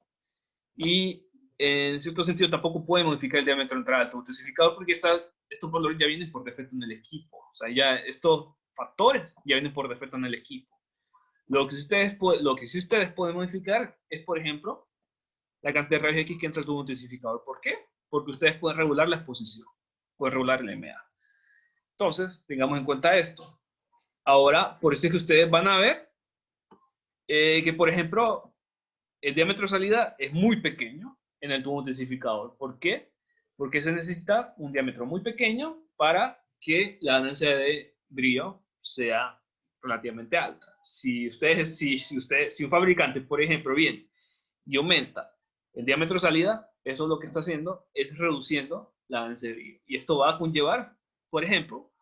y en cierto sentido tampoco pueden modificar el diámetro de entrada del tubo intensificador porque estos valores ya vienen por defecto en el equipo. O sea, ya estos factores ya vienen por defecto en el equipo. Lo que sí ustedes pueden modificar es, por ejemplo, la cantidad de rayos X que entra al tubo intensificador. ¿Por qué? Porque ustedes pueden regular la exposición, pueden regular el MA. Entonces, tengamos en cuenta esto. Ahora, por eso es que ustedes van a ver que, por ejemplo, el diámetro de salida es muy pequeño en el tubo intensificador. ¿Por qué? Porque se necesita un diámetro muy pequeño para que la ganancia de brillo sea relativamente alta. Si un fabricante, por ejemplo, viene y aumenta el diámetro de salida, eso lo que está haciendo es reduciendo la ganancia de brillo. Y esto va a conllevar, por ejemplo,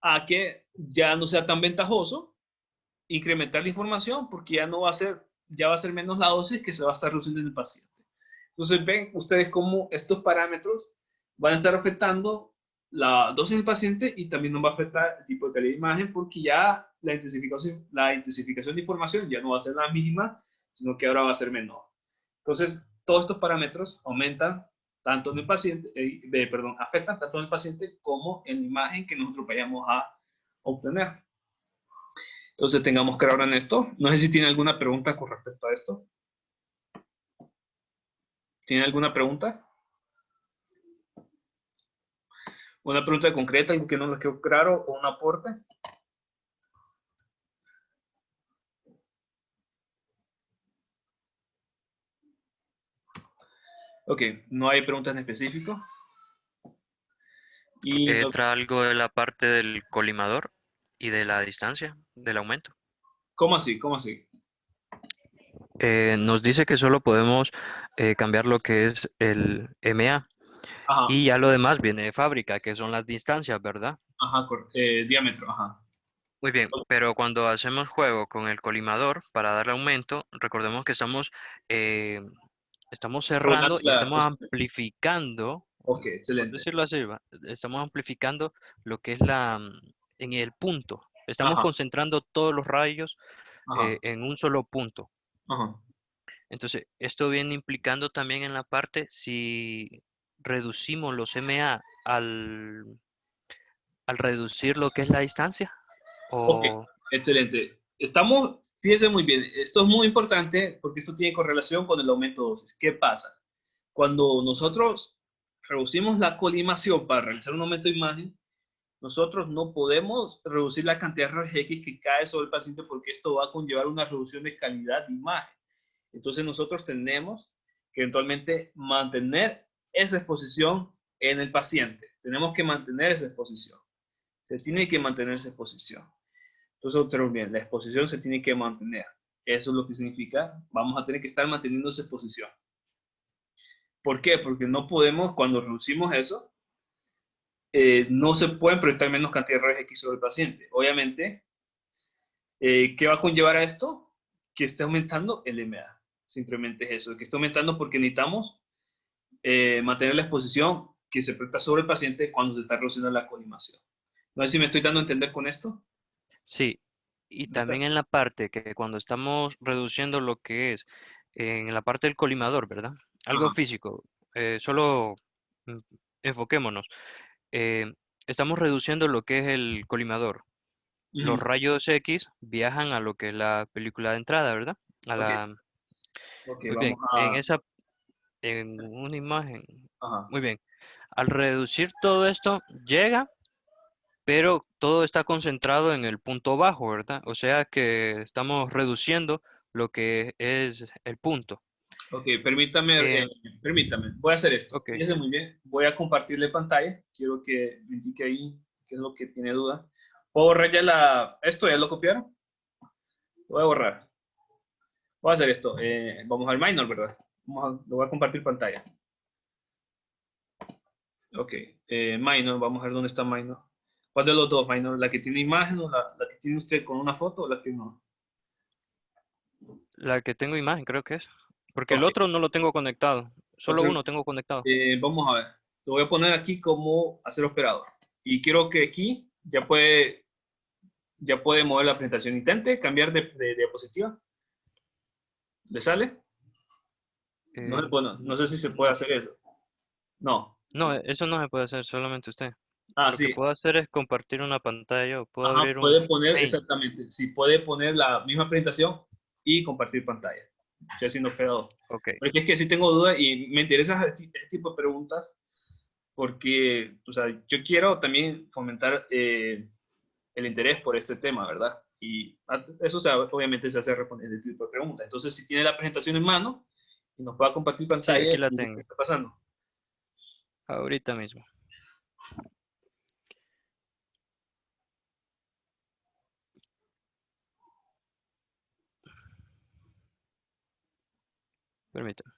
a que ya no sea tan ventajoso incrementar la información porque ya va a ser menos la dosis que se va a estar reduciendo en el paciente. Entonces ven ustedes cómo estos parámetros van a estar afectando la dosis del paciente y también nos va a afectar el tipo de calidad de imagen porque ya la intensificación de información ya no va a ser la misma, sino que ahora va a ser menor. Entonces, todos estos parámetros aumentan tanto en el paciente, afectan tanto en el paciente como en la imagen que nosotros vayamos a obtener. Entonces, tengamos claro en esto. No sé si tiene alguna pregunta con respecto a esto. ¿Tiene alguna pregunta? ¿Una pregunta concreta, algo que no les quedó claro o un aporte? Ok, no hay preguntas en específico. Y Entra algo de la parte del colimador y de la distancia del aumento. ¿cómo así? ¿Cómo así? Nos dice que solo podemos cambiar lo que es el MA Ajá, y ya lo demás viene de fábrica, que son las distancias, ¿verdad? ajá, diámetro, ajá. Muy bien, pero cuando hacemos juego con el colimador para darle aumento, recordemos que estamos cerrando y estamos amplificando, Ok, por excelente. decirlo así, estamos amplificando lo que es en el punto. Estamos Ajá, concentrando todos los rayos ajá, en un solo punto. ajá. Entonces, esto viene implicando también en la parte si reducimos los MA al reducir lo que es la distancia. Ok, O, excelente. Fíjense muy bien, esto es muy importante porque esto tiene correlación con el aumento de dosis. ¿Qué pasa? Cuando nosotros reducimos la colimación para realizar un aumento de imagen, nosotros no podemos reducir la cantidad de rayos X que cae sobre el paciente porque esto va a conllevar una reducción de calidad de imagen. Entonces nosotros tenemos que eventualmente mantener esa exposición en el paciente. Tenemos que mantener esa exposición. Se tiene que mantener esa exposición. Entonces observen bien, la exposición se tiene que mantener. Eso es lo que significa, vamos a tener que estar manteniendo esa exposición. ¿Por qué? Porque no podemos, cuando reducimos eso, no se pueden proyectar menos cantidad de rayos X sobre el paciente. Obviamente, ¿qué va a conllevar a esto? Que esté aumentando el MA. Simplemente es eso, que esté aumentando porque necesitamos mantener la exposición que se proyecta sobre el paciente cuando se está reduciendo la colimación. No sé si me estoy dando a entender con esto. sí, Y también en la parte que cuando estamos reduciendo lo que es en la parte del colimador, ¿verdad? Algo Ajá. físico, solo mm, enfoquémonos. eh, estamos reduciendo lo que es el colimador. Los Ujú. rayos X viajan a lo que es la película de entrada, ¿verdad? A Ok, la, ok, muy vamos bien, a... en una imagen, Ajá. muy bien. Al reducir todo esto, llega, pero todo está concentrado en el punto bajo, ¿verdad? O sea que estamos reduciendo lo que es el punto. Ok, permítame, Eh, permítame. Voy a hacer esto. ok, Fíjese muy bien. Voy a compartirle pantalla. Quiero que me indique ahí qué es lo que tiene duda. ¿Puedo borrar ya la... ¿Esto ya lo copiaron? Lo voy a borrar. Voy a hacer esto. Vamos al minor, ¿verdad? Lo voy a compartir pantalla. Ok. Minor, vamos a ver dónde está minor. ¿Cuál de los dos, minor? ¿La que tiene imagen o la que tiene usted con una foto o la que no? la que tengo imagen creo que es, porque el Ok. otro no lo tengo conectado, solo Entonces, uno tengo conectado. vamos a ver. Lo voy a poner aquí como hacer operador. Y quiero que aquí ya puede mover la presentación. Intente cambiar de diapositiva. ¿Le sale? No, bueno, no sé si se puede No, hacer eso. No. no, eso no se puede hacer, solamente usted. Ah, Lo que sí. puedo hacer es compartir una pantalla o puedo Ajá, abrir un puede poner, Paint. exactamente. Sí, puede poner la misma presentación y compartir pantalla. Estoy haciendo operador. Ok, Porque es que sí tengo dudas y me interesa este tipo de preguntas porque, o sea, yo quiero también fomentar el interés por este tema, ¿verdad? Y eso obviamente se hace responder este tipo de preguntas. Entonces, si tiene la presentación en mano y nos va a compartir sí, pantalla, aquí la ¿qué tengo, está pasando? ahorita mismo. Permítame.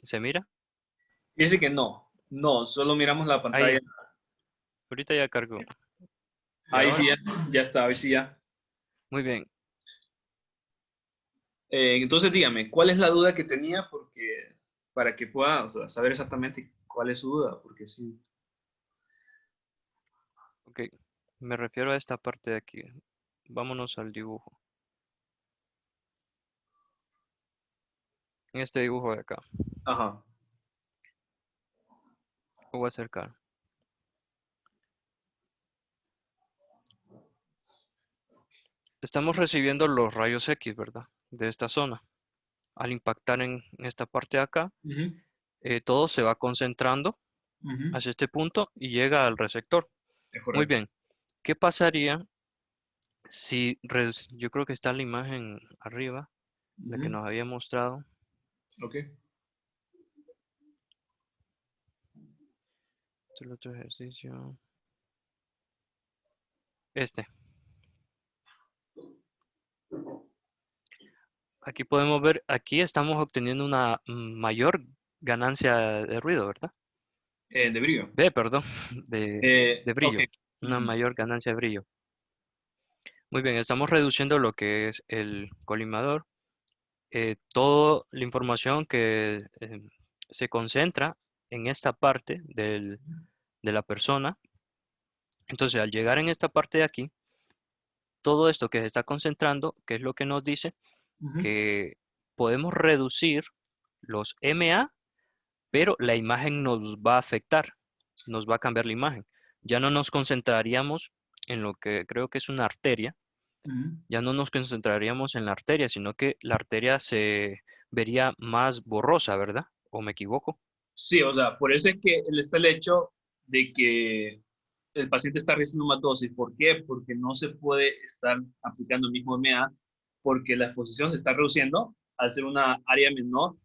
¿Se mira? Dice que no, no, solo miramos la Ahí, pantalla. ahorita ya cargó. ¿Y Ahí sí, ahora? ya está, ahí sí ya. Muy bien. Entonces, dígame, ¿cuál es la duda que tenía? Porque para que pueda, o sea, saber exactamente cuál es su duda, porque sí. Ok, me refiero a esta parte de aquí. Vámonos al dibujo. En este dibujo de acá. Ajá. Lo voy a acercar. Estamos recibiendo los rayos X, ¿verdad? De esta zona. Al impactar en esta parte de acá, Ujú, todo se va concentrando ujú, hacia este punto y llega al receptor. es Muy correcto. bien. ¿Qué pasaría si yo creo que está la imagen arriba, la que Ujú, nos había mostrado? ok. Este es el otro ejercicio. Este. Aquí podemos ver, aquí estamos obteniendo una mayor ganancia de ruido, ¿verdad? De brillo. Perdón, de Ok. brillo. Una Ujú, mayor ganancia de brillo. Muy bien, estamos reduciendo lo que es el colimador. Toda la información que se concentra en esta parte de la persona. Entonces, al llegar en esta parte de aquí, todo esto que se está concentrando, que es lo que nos dice ujú. que podemos reducir los MA, pero la imagen nos va a afectar, nos va a cambiar la imagen. Ya no nos concentraríamos en lo que creo que es una arteria, Ujú. ya no nos concentraríamos en la arteria, sino que la arteria se vería más borrosa, ¿verdad? ¿O me equivoco? Sí, o sea, por eso es que está el hecho de que el paciente está recibiendo más dosis. ¿Por qué? Porque no se puede estar aplicando el mismo MA porque la exposición se está reduciendo al ser una área menor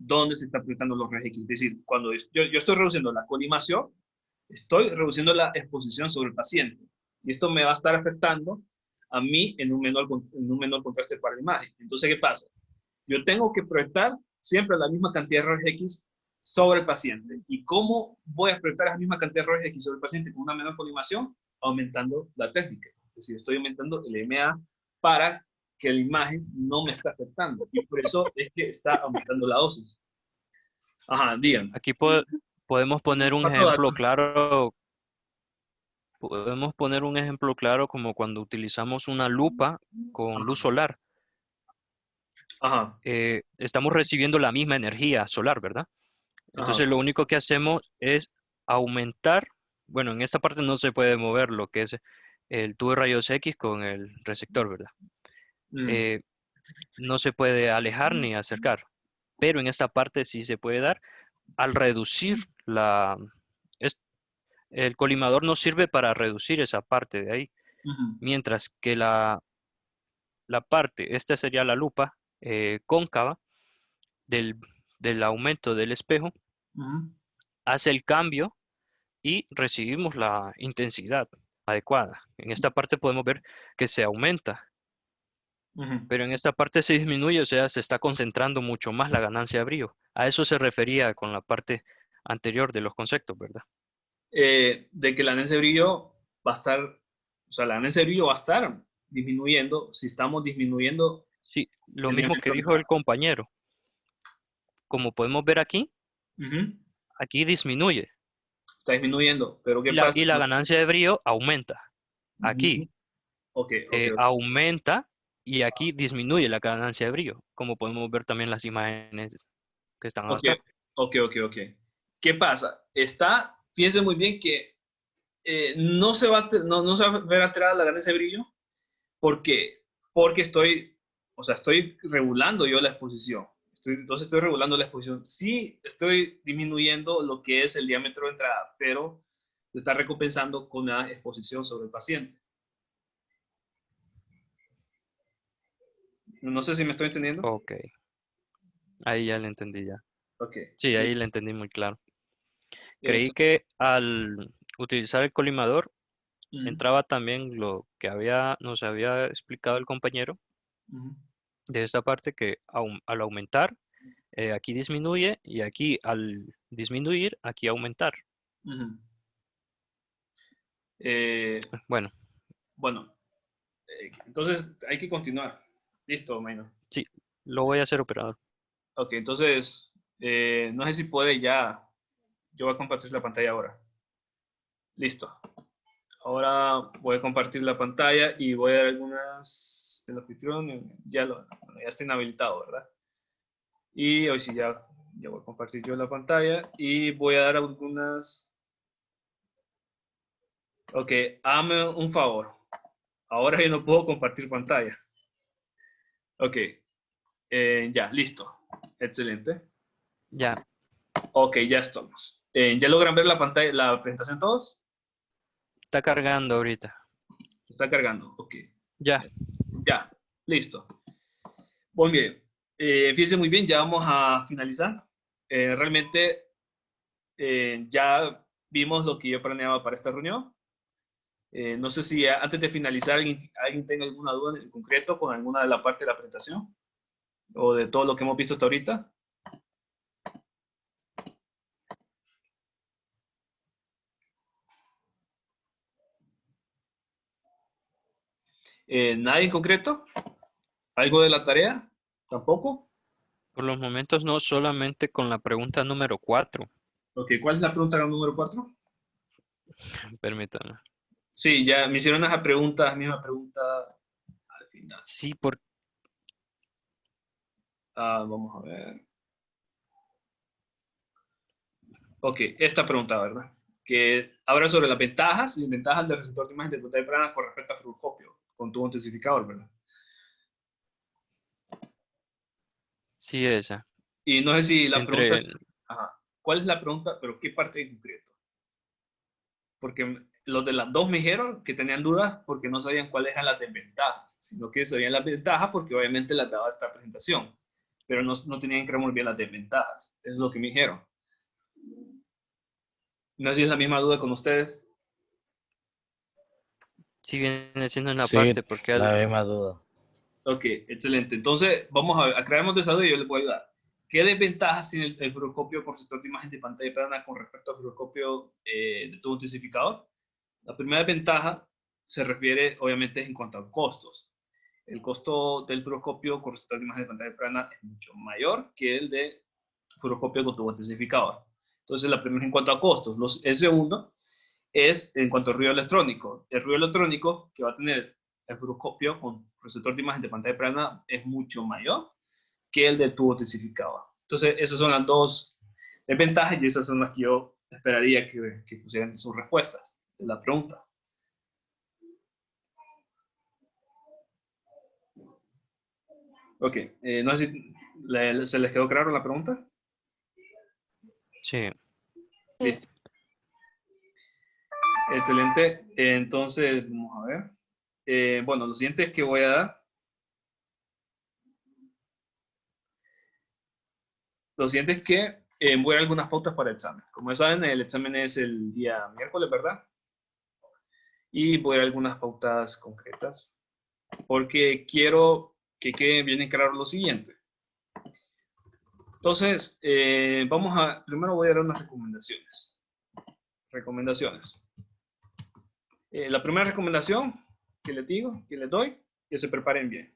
dónde se están proyectando los rayos X. Es decir, cuando yo estoy reduciendo la colimación, estoy reduciendo la exposición sobre el paciente. Y esto me va a estar afectando a mí en un menor contraste para la imagen. Entonces, ¿qué pasa? Yo tengo que proyectar siempre la misma cantidad de rayos X sobre el paciente. ¿Y cómo voy a proyectar la misma cantidad de rayos X sobre el paciente con una menor colimación? Aumentando la técnica. Es decir, estoy aumentando el MA para que la imagen no me está afectando. Y por eso es que está aumentando la dosis. Ajá, digan. Aquí podemos poner un Paso ejemplo datos. claro. Podemos poner un ejemplo claro como cuando utilizamos una lupa con luz solar. Ajá, Estamos recibiendo la misma energía solar, ¿verdad? Entonces ajá. lo único que hacemos es aumentar, bueno, en esta parte no se puede mover lo que es el tubo de rayos X con el receptor, ¿verdad? Mm, No se puede alejar ni acercar, pero en esta parte sí se puede dar al reducir el colimador nos sirve para reducir esa parte de ahí, ujú, mientras que la parte, esta sería la lupa cóncava del, del aumento del espejo, ujú, hace el cambio y recibimos la intensidad adecuada. En esta parte podemos ver que se aumenta, ujú. pero en esta parte se disminuye, o sea, se está concentrando mucho más la ganancia de brillo. A eso se refería con la parte anterior de los conceptos, ¿verdad? De que la ganancia de brillo va a estar, o sea, la ganancia de brillo va a estar disminuyendo si estamos disminuyendo Sí, lo el mismo que diámetro de dijo el entrada. compañero. Como podemos ver aquí, Ujú. aquí disminuye Está disminuyendo, pero ¿qué y la, pasa? y la ganancia de brillo aumenta. Ujú. Aquí Ok, ok, ok. aumenta y aquí disminuye la ganancia de brillo, como podemos ver también las imágenes que están Ok, acá. ok, ok, ok. ¿Qué pasa? Fíjense muy bien que no se va a ver alterada la ganancia de brillo. ¿Por qué? Porque estoy regulando yo la exposición. Entonces estoy regulando la exposición. Sí, estoy disminuyendo lo que es el diámetro de entrada, pero se está recompensando con la exposición sobre el paciente. No sé si me estoy entendiendo. Ok, ahí ya le entendí ya. Ok. Sí, ahí le entendí muy claro. Creí Entonces, que al utilizar el colimador ujú, entraba también lo que nos había explicado el compañero ujú, de esta parte que al aumentar, aquí disminuye y aquí al disminuir, aquí aumentar. ujú. Eh, Bueno, bueno, entonces hay que continuar. Listo, Maynor. sí, lo voy a hacer operador. Ok, entonces, no sé si puede ya. Yo voy a compartir la pantalla ahora. Listo. Ahora voy a compartir la pantalla y voy a dar algunas. El anfitrión bueno, ya está inhabilitado, ¿verdad? Y hoy sí ya voy a compartir yo la pantalla y voy a dar algunas. Ok, hazme un favor. Ahora yo no puedo compartir pantalla. Ok, ya, listo. Excelente. Ya, Ok, ya estamos. ¿Ya logran ver la pantalla, la presentación todos? está cargando ahorita. Está cargando. Ok. Ya, Ya, listo. Muy bien. Fíjense muy bien, ya vamos a finalizar. Realmente ya vimos lo que yo planeaba para esta reunión. No sé si antes de finalizar alguien tenga alguna duda en concreto con alguna de la parte de la presentación o de todo lo que hemos visto hasta ahorita. ¿Nadie en concreto? ¿Algo de la tarea? ¿Tampoco? por los momentos no, solamente con la pregunta número 4. Ok, ¿cuál es la pregunta número 4? Permítame. Sí, ya me hicieron esa misma pregunta al final. Sí, Vamos a ver. Ok, esta pregunta, ¿verdad? Que habla sobre las ventajas y desventajas del receptor de imagen de pantalla plana con respecto a fluoroscopio, con tubo intensificador, ¿verdad? sí esa. Y no sé si la pregunta es, Entre, ajá, ¿cuál es la pregunta? Pero ¿qué parte en concreto? Porque los de las dos me dijeron que tenían dudas porque no sabían cuáles eran las desventajas, sino que sabían las ventajas porque obviamente las daba esta presentación. pero no tenían que remover las desventajas. Eso es lo que me dijeron. No sé si es la misma duda con ustedes. Sí, viene siendo una Sí, parte, porque la misma duda. Ok, excelente. Entonces, vamos a ver, aclaremos de esa duda y yo les voy a ayudar. ¿Qué desventajas tiene el fluoroscopio por receptor de imagen de pantalla plana con respecto al fluoroscopio de tubo intensificador? La primera ventaja se refiere, obviamente, en cuanto a costos. El costo del fluoroscopio con receptor de imagen de pantalla plana es mucho mayor que el de fluoroscopio con tubo intensificador. Entonces, la primera en cuanto a costos. El segundo es en cuanto al ruido electrónico. El ruido electrónico que va a tener el fluoroscopio con receptor de imagen de pantalla plana es mucho mayor que el del tubo intensificador. Entonces, esas son las dos desventajas y esas son las que yo esperaría que pusieran sus respuestas de la pregunta. Ok, no sé si se les quedó claro la pregunta. sí. Listo. Excelente. Entonces, vamos a ver. Bueno, lo siguiente es que voy a dar. Lo siguiente es que voy a dar algunas pautas para el examen. Como ya saben, el examen es el día miércoles, ¿verdad? Y voy a dar algunas pautas concretas. Porque quiero que quede bien en claro lo siguiente. Entonces, primero voy a dar unas recomendaciones. La primera recomendación que les digo, que les doy, que se preparen bien.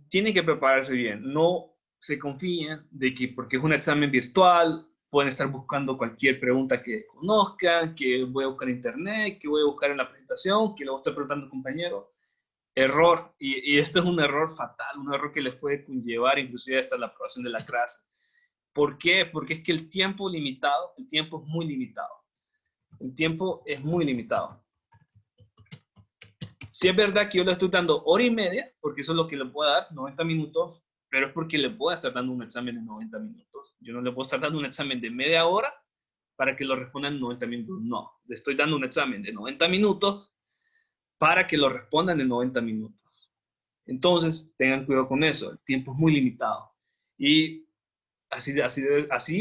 Tienen que prepararse bien. No se confíen de que porque es un examen virtual, pueden estar buscando cualquier pregunta que desconozcan, que voy a buscar en internet, que voy a buscar en la presentación, que le voy a estar preguntando a un compañero. Error, y esto es un error fatal, un error que les puede conllevar inclusive hasta la aprobación de la clase. ¿Por qué? Porque es que el tiempo es muy limitado. El tiempo es muy limitado. Sí es verdad que yo le estoy dando hora y media, porque eso es lo que le puedo dar, 90 minutos, pero es porque le puedo estar dando un examen de 90 minutos. Yo no le puedo estar dando un examen de media hora para que lo respondan en 90 minutos. No, le estoy dando un examen de 90 minutos para que lo respondan en 90 minutos. Entonces, tengan cuidado con eso, el tiempo es muy limitado. Y así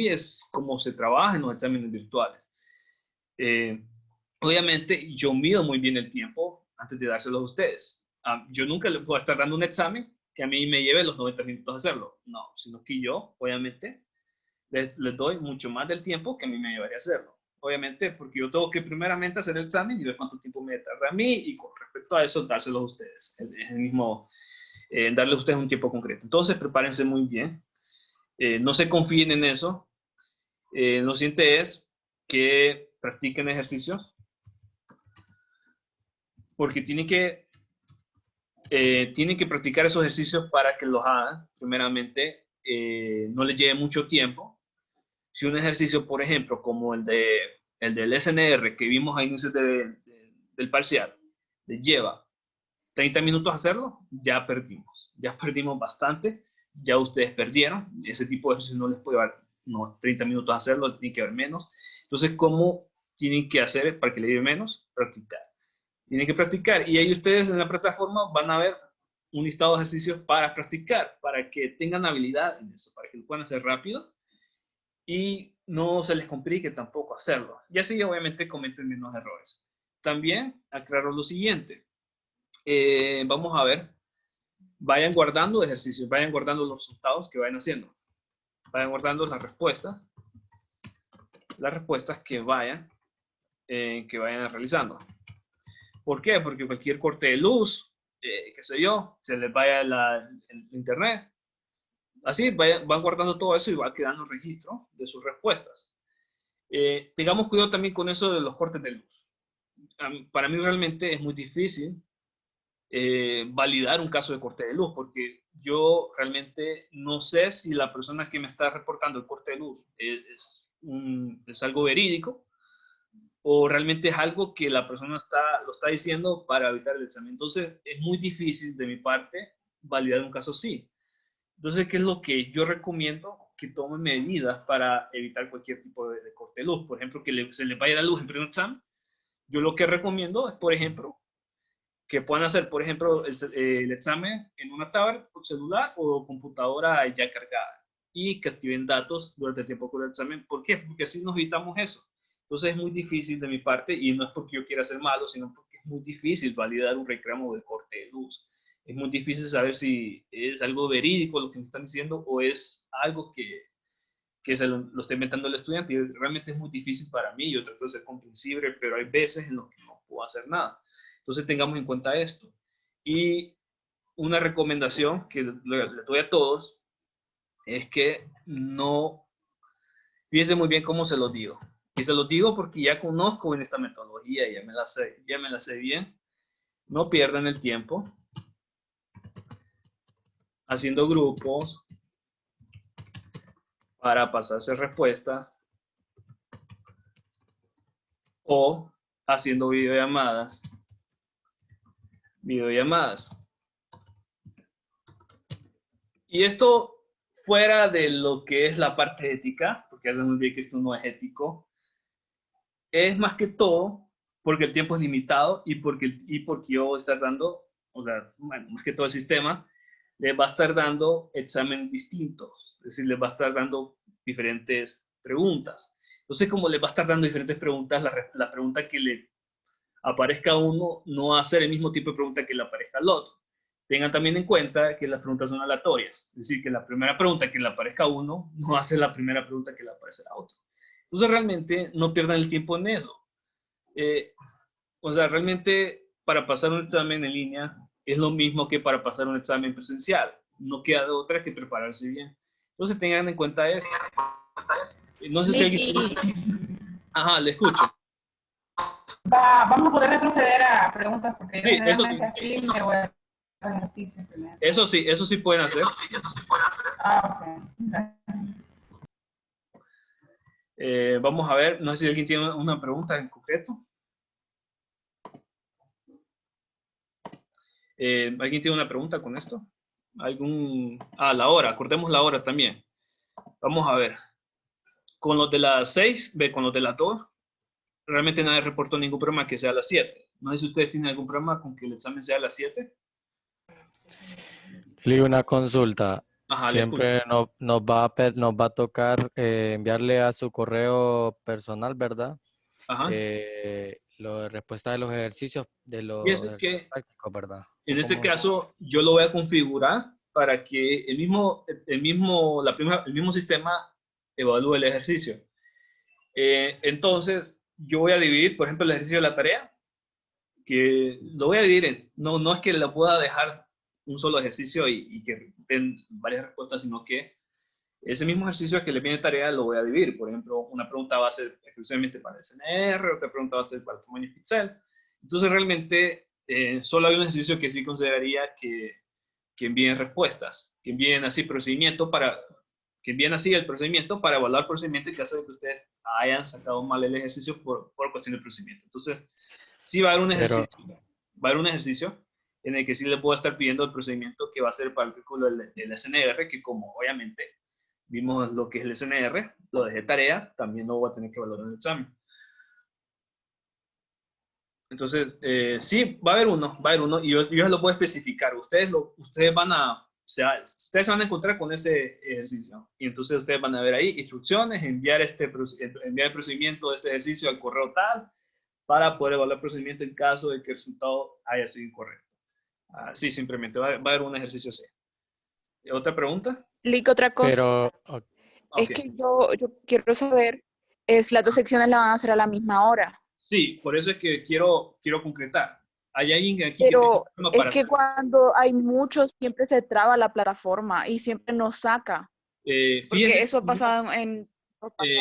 es como se trabaja en los exámenes virtuales. Obviamente, yo mido muy bien el tiempo antes de dárselos a ustedes. Yo nunca les puedo estar dando un examen que a mí me lleve los 90 minutos a hacerlo. No, sino que yo, obviamente, les doy mucho más del tiempo que a mí me llevaría a hacerlo. Obviamente, porque yo tengo que primeramente hacer el examen y ver cuánto tiempo me tarda a mí y con respecto a eso, dárselos a ustedes. Es el mismo, darle a ustedes un tiempo concreto. Entonces, prepárense muy bien. No se confíen en eso. Lo siguiente es que practiquen ejercicios porque tienen que practicar esos ejercicios para que los hagan. Primeramente, no les lleve mucho tiempo. Si un ejercicio, por ejemplo, como el del SNR que vimos a inicios del parcial, les lleva 30 minutos hacerlo, ya perdimos. Ya perdimos bastante. Ya ustedes perdieron. Ese tipo de ejercicio no les puede llevar 30 minutos hacerlo, tienen que haber menos. Entonces, ¿cómo tienen que hacer para que le lleve menos? Practicar. Tienen que practicar y ahí ustedes en la plataforma van a ver un listado de ejercicios para practicar, para que tengan habilidad en eso, para que lo puedan hacer rápido y no se les complique tampoco hacerlo. Y así obviamente cometen menos errores. También aclaro lo siguiente. Vamos a ver, vayan guardando ejercicios, vayan guardando los resultados que vayan haciendo. Vayan guardando las respuestas que vayan realizando. ¿Por qué? Porque cualquier corte de luz, qué sé yo, se les vaya el internet. Así van guardando todo eso y va quedando registro de sus respuestas. Tengamos cuidado también con eso de los cortes de luz. Para mí realmente es muy difícil validar un caso de corte de luz porque yo realmente no sé si la persona que me está reportando el corte de luz es algo verídico o realmente es algo que la persona lo está diciendo para evitar el examen. Entonces, es muy difícil de mi parte validar un caso así. Entonces, ¿qué es lo que yo recomiendo? Que tomen medidas para evitar cualquier tipo de corte de luz. Por ejemplo, que se le vaya la luz en pleno examen. Yo lo que recomiendo es, por ejemplo, que puedan hacer, por ejemplo, el examen en una tablet o celular o computadora ya cargada y que activen datos durante el tiempo del examen. ¿Por qué? Porque así nos evitamos eso. Entonces es muy difícil de mi parte, y no es porque yo quiera ser malo, sino porque es muy difícil validar un reclamo de corte de luz. Es muy difícil saber si es algo verídico lo que me están diciendo o es algo que se lo está inventando el estudiante, y realmente es muy difícil para mí. Yo trato de ser comprensible, pero hay veces en los que no puedo hacer nada. Entonces tengamos en cuenta esto. Y una recomendación que le doy a todos es que no, fíjense muy bien cómo se los digo. Y se los digo porque ya conozco en esta metodología, ya me la sé bien. No pierdan el tiempo haciendo grupos para pasarse respuestas o haciendo videollamadas. Y esto fuera de lo que es la parte ética, porque ya sabemos bien que esto no es ético, es más que todo porque el tiempo es limitado y porque yo voy a estar dando, o sea, bueno, más que todo el sistema, les va a estar dando exámenes distintos, es decir, les va a estar dando diferentes preguntas. Entonces, como les va a estar dando diferentes preguntas, la pregunta que le aparezca a uno no va a ser el mismo tipo de pregunta que le aparezca al otro. Tengan también en cuenta que las preguntas son aleatorias, es decir, que la primera pregunta que le aparezca a uno no va a ser la primera pregunta que le aparecerá a otro. Entonces, realmente no pierdan el tiempo en eso. O sea, realmente para pasar un examen en línea es lo mismo que para pasar un examen presencial. No queda de otra que prepararse bien. Entonces tengan en cuenta eso. No sé si alguien... Ajá, le escucho. Vamos a poder retroceder a preguntas porque Sí, yo generalmente así me voy a ejercicio primero. Eso sí pueden hacer. Ah, ok. Vamos a ver, no sé si alguien tiene una pregunta en concreto. ¿Alguien tiene una pregunta con esto? La hora, acordemos la hora también. Vamos a ver. Con los de las 6, con los de las 2, realmente nadie reportó ningún problema que sea a las 7. No sé si ustedes tienen algún problema con que el examen sea a las 7. Lee, una consulta. Ajá, Siempre nos va a tocar enviarle a su correo personal, ¿verdad? Ajá. La respuesta de los ejercicios, de los Fíjense ejercicios que prácticos, ¿verdad? en este ¿Cómo caso yo lo voy a configurar para que el mismo sistema evalúe el ejercicio. Entonces, yo voy a dividir, por ejemplo, el ejercicio de la tarea, que lo voy a dividir no es que le pueda dejar un solo ejercicio y que den varias respuestas, sino que ese mismo ejercicio que le viene tarea lo voy a dividir. Por ejemplo, una pregunta va a ser exclusivamente para el SNR, otra pregunta va a ser para el tamaño pixel. Entonces, realmente, solo hay un ejercicio que sí consideraría que envíen respuestas, que envíen así el procedimiento para evaluar el procedimiento en caso de que ustedes hayan sacado mal el ejercicio por cuestión del procedimiento. Entonces, sí va a haber un ejercicio en el que sí le puedo estar pidiendo el procedimiento que va a ser para el cálculo del SNR, que como obviamente vimos lo que es el SNR, lo dejé tarea, también lo voy a tener que valorar en el examen. Entonces, sí, va a haber uno, y yo lo puedo especificar. Ustedes van a encontrar con ese ejercicio, y entonces ustedes van a ver ahí instrucciones, enviar el procedimiento de este ejercicio al correo tal, para poder evaluar el procedimiento en caso de que el resultado haya sido incorrecto. Sí, simplemente va a haber un ejercicio así. ¿Otra pregunta? Lick, otra cosa. Pero, Es que yo quiero saber, las dos secciones la van a hacer a la misma hora. Sí, por eso es que quiero concretar. ¿Hay alguien aquí Pero que tenga es para que hacer? cuando hay muchos, siempre se traba la plataforma y siempre nos saca. Porque Fíjense, eso ha pasado en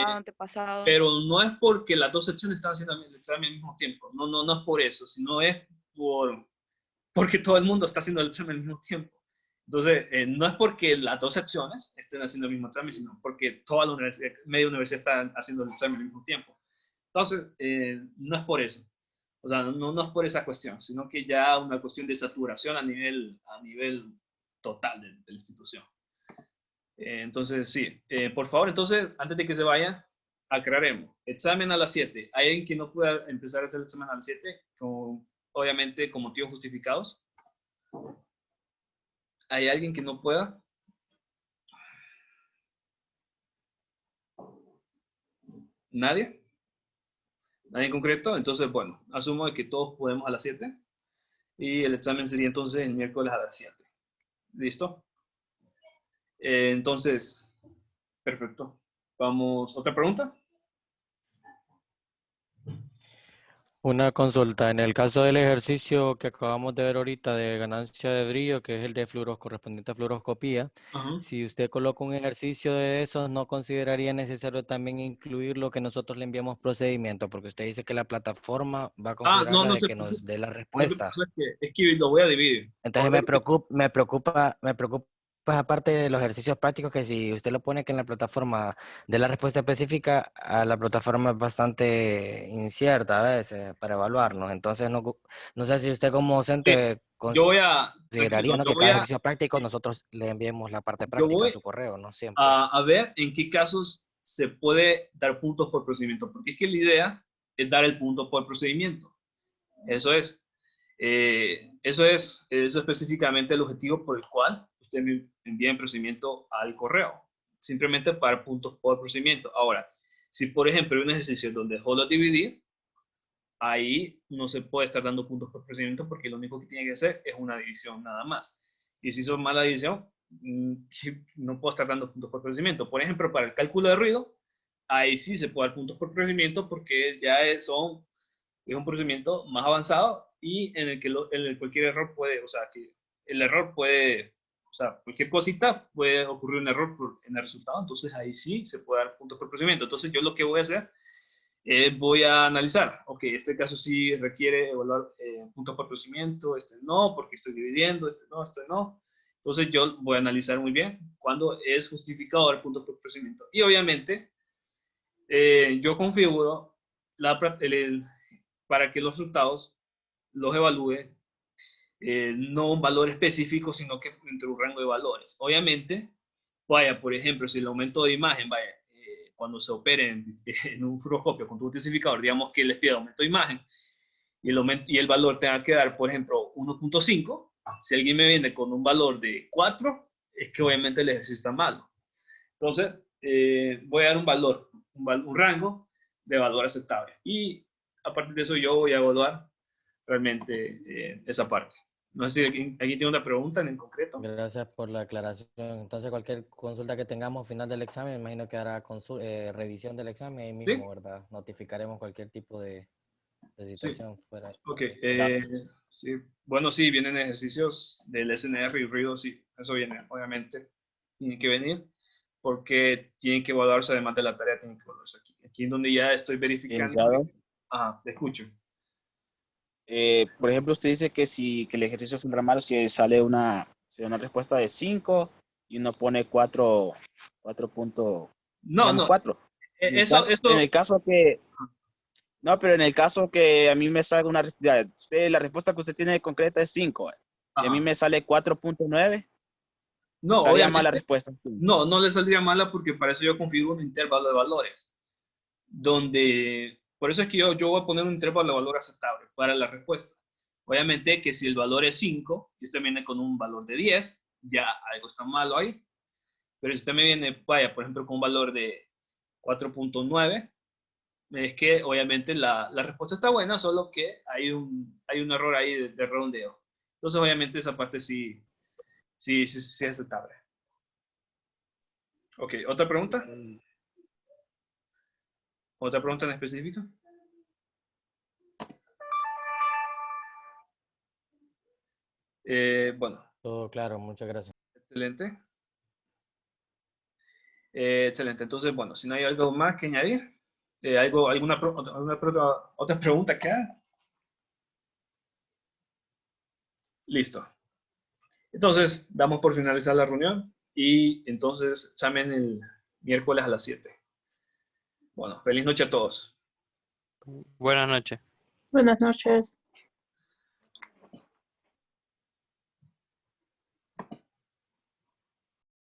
antepasado. pero no es porque las dos secciones están haciendo el examen al mismo tiempo. No es por eso, sino es porque todo el mundo está haciendo el examen al mismo tiempo. Entonces, no es porque las dos secciones estén haciendo el mismo examen, sino porque toda la universidad, media universidad está haciendo el examen al mismo tiempo. Entonces, no es por eso. O sea, no es por esa cuestión, sino que ya una cuestión de saturación a nivel total de la institución. Entonces, sí. Por favor, entonces, antes de que se vayan, aclaremos. Examen a las 7. ¿Hay alguien que no pueda empezar a hacer el examen a las 7? obviamente con motivos justificados. ¿Hay alguien que no pueda? ¿Nadie? ¿Nadie en concreto? Entonces, bueno, asumo de que todos podemos a las 7 y el examen sería entonces el miércoles a las 7. ¿Listo? Entonces, perfecto. Vamos, ¿otra pregunta? Una consulta. En el caso del ejercicio que acabamos de ver ahorita de ganancia de brillo, que es el de correspondiente a fluoroscopía, Ajá. si usted coloca un ejercicio de esos, ¿no consideraría necesario también incluir lo que nosotros le enviamos procedimiento? Porque usted dice que la plataforma va a considerar No, la no de se que nos preocupe. dé la Lo que respuesta. pasa es que lo voy a dividir. Entonces me preocupa pues aparte de los ejercicios prácticos, que si usted lo pone que en la plataforma de la respuesta específica, a la plataforma es bastante incierta a veces para evaluarnos. Entonces no sé si usted como docente Yo voy a, consideraría, tranquilo, ¿no?, que cada ejercicio práctico nosotros le enviemos la parte yo práctica a voy su correo, no siempre. a ver en qué casos se puede dar puntos por procedimiento, porque es que la idea es dar el punto por procedimiento. Eso es. Eso es específicamente el objetivo por el cual usted me envía el procedimiento al correo, simplemente para puntos por procedimiento. Ahora, si por ejemplo hay un ejercicio donde solo dividir, ahí no se puede estar dando puntos por procedimiento porque lo único que tiene que hacer es una división nada más. Y si son mala división, no puedo estar dando puntos por procedimiento. Por ejemplo, para el cálculo de ruido, ahí sí se puede dar puntos por procedimiento porque ya es un procedimiento más avanzado y en el que cualquier error puede, o sea, que el error puede, o sea, cualquier cosita puede ocurrir un error en el resultado, entonces ahí sí se puede dar puntos por procedimiento. Entonces yo lo que voy a hacer voy a analizar, ok, este caso sí requiere evaluar puntos por procedimiento, este no, porque estoy dividiendo, este no. Entonces yo voy a analizar muy bien cuándo es justificado el punto por procedimiento. Y obviamente yo configuro para que los resultados los evalúe no un valor específico, sino que entre un rango de valores. Obviamente, vaya, por ejemplo, si el aumento de imagen, vaya, cuando se opere en un fluoroscopio con tu intensificador, digamos que les pide aumento de imagen y el valor tenga que dar, por ejemplo, 1.5, si alguien me viene con un valor de 4, es que obviamente el ejercicio está malo. Entonces, voy a dar un valor, un rango de valor aceptable. Y a partir de eso yo voy a evaluar realmente esa parte. No sé si aquí tiene una pregunta en concreto. Gracias por la aclaración. Entonces, cualquier consulta que tengamos al final del examen, me imagino que hará revisión del examen ahí mismo, ¿Sí? ¿verdad? Notificaremos cualquier tipo de Sí. situación fuera. Ok. Sí. Bueno, sí, vienen ejercicios del SNR y ruido, sí. Eso viene, obviamente. Tienen que venir porque tienen que evaluarse, además de la tarea, tienen que evaluarse aquí. Aquí es donde ya estoy verificando. Licenciado, Ajá, te escucho. por ejemplo, usted dice que que el ejercicio saldrá mal si sale una respuesta de 5 y uno pone 4 puntos, No, digamos no. 4. En el caso que, no, pero en el caso que a mí me salga la respuesta que usted tiene concreta es 5 y a mí Ajá. me sale 4.9, No, estaría mala obviamente. respuesta. No le saldría mala porque para eso yo configuro un intervalo de valores. Por eso es que yo voy a poner un intervalo de valor aceptable para la respuesta. Obviamente que si el valor es 5 y usted viene con un valor de 10, ya algo está malo ahí. Pero si usted me viene, vaya, por ejemplo, con un valor de 4.9, es que obviamente la respuesta está buena, solo que hay un error ahí de redondeo. Entonces, obviamente, esa parte sí es aceptable. Ok, ¿otra pregunta? ¿Otra pregunta en específico? Bueno. Todo claro, muchas gracias. Excelente. Excelente. Entonces, bueno, si no hay algo más que añadir, otra pregunta que haga. Listo. Entonces, damos por finalizar la reunión y entonces examen el miércoles a las 7. Bueno, feliz noche a todos. Buenas noches. Buenas noches.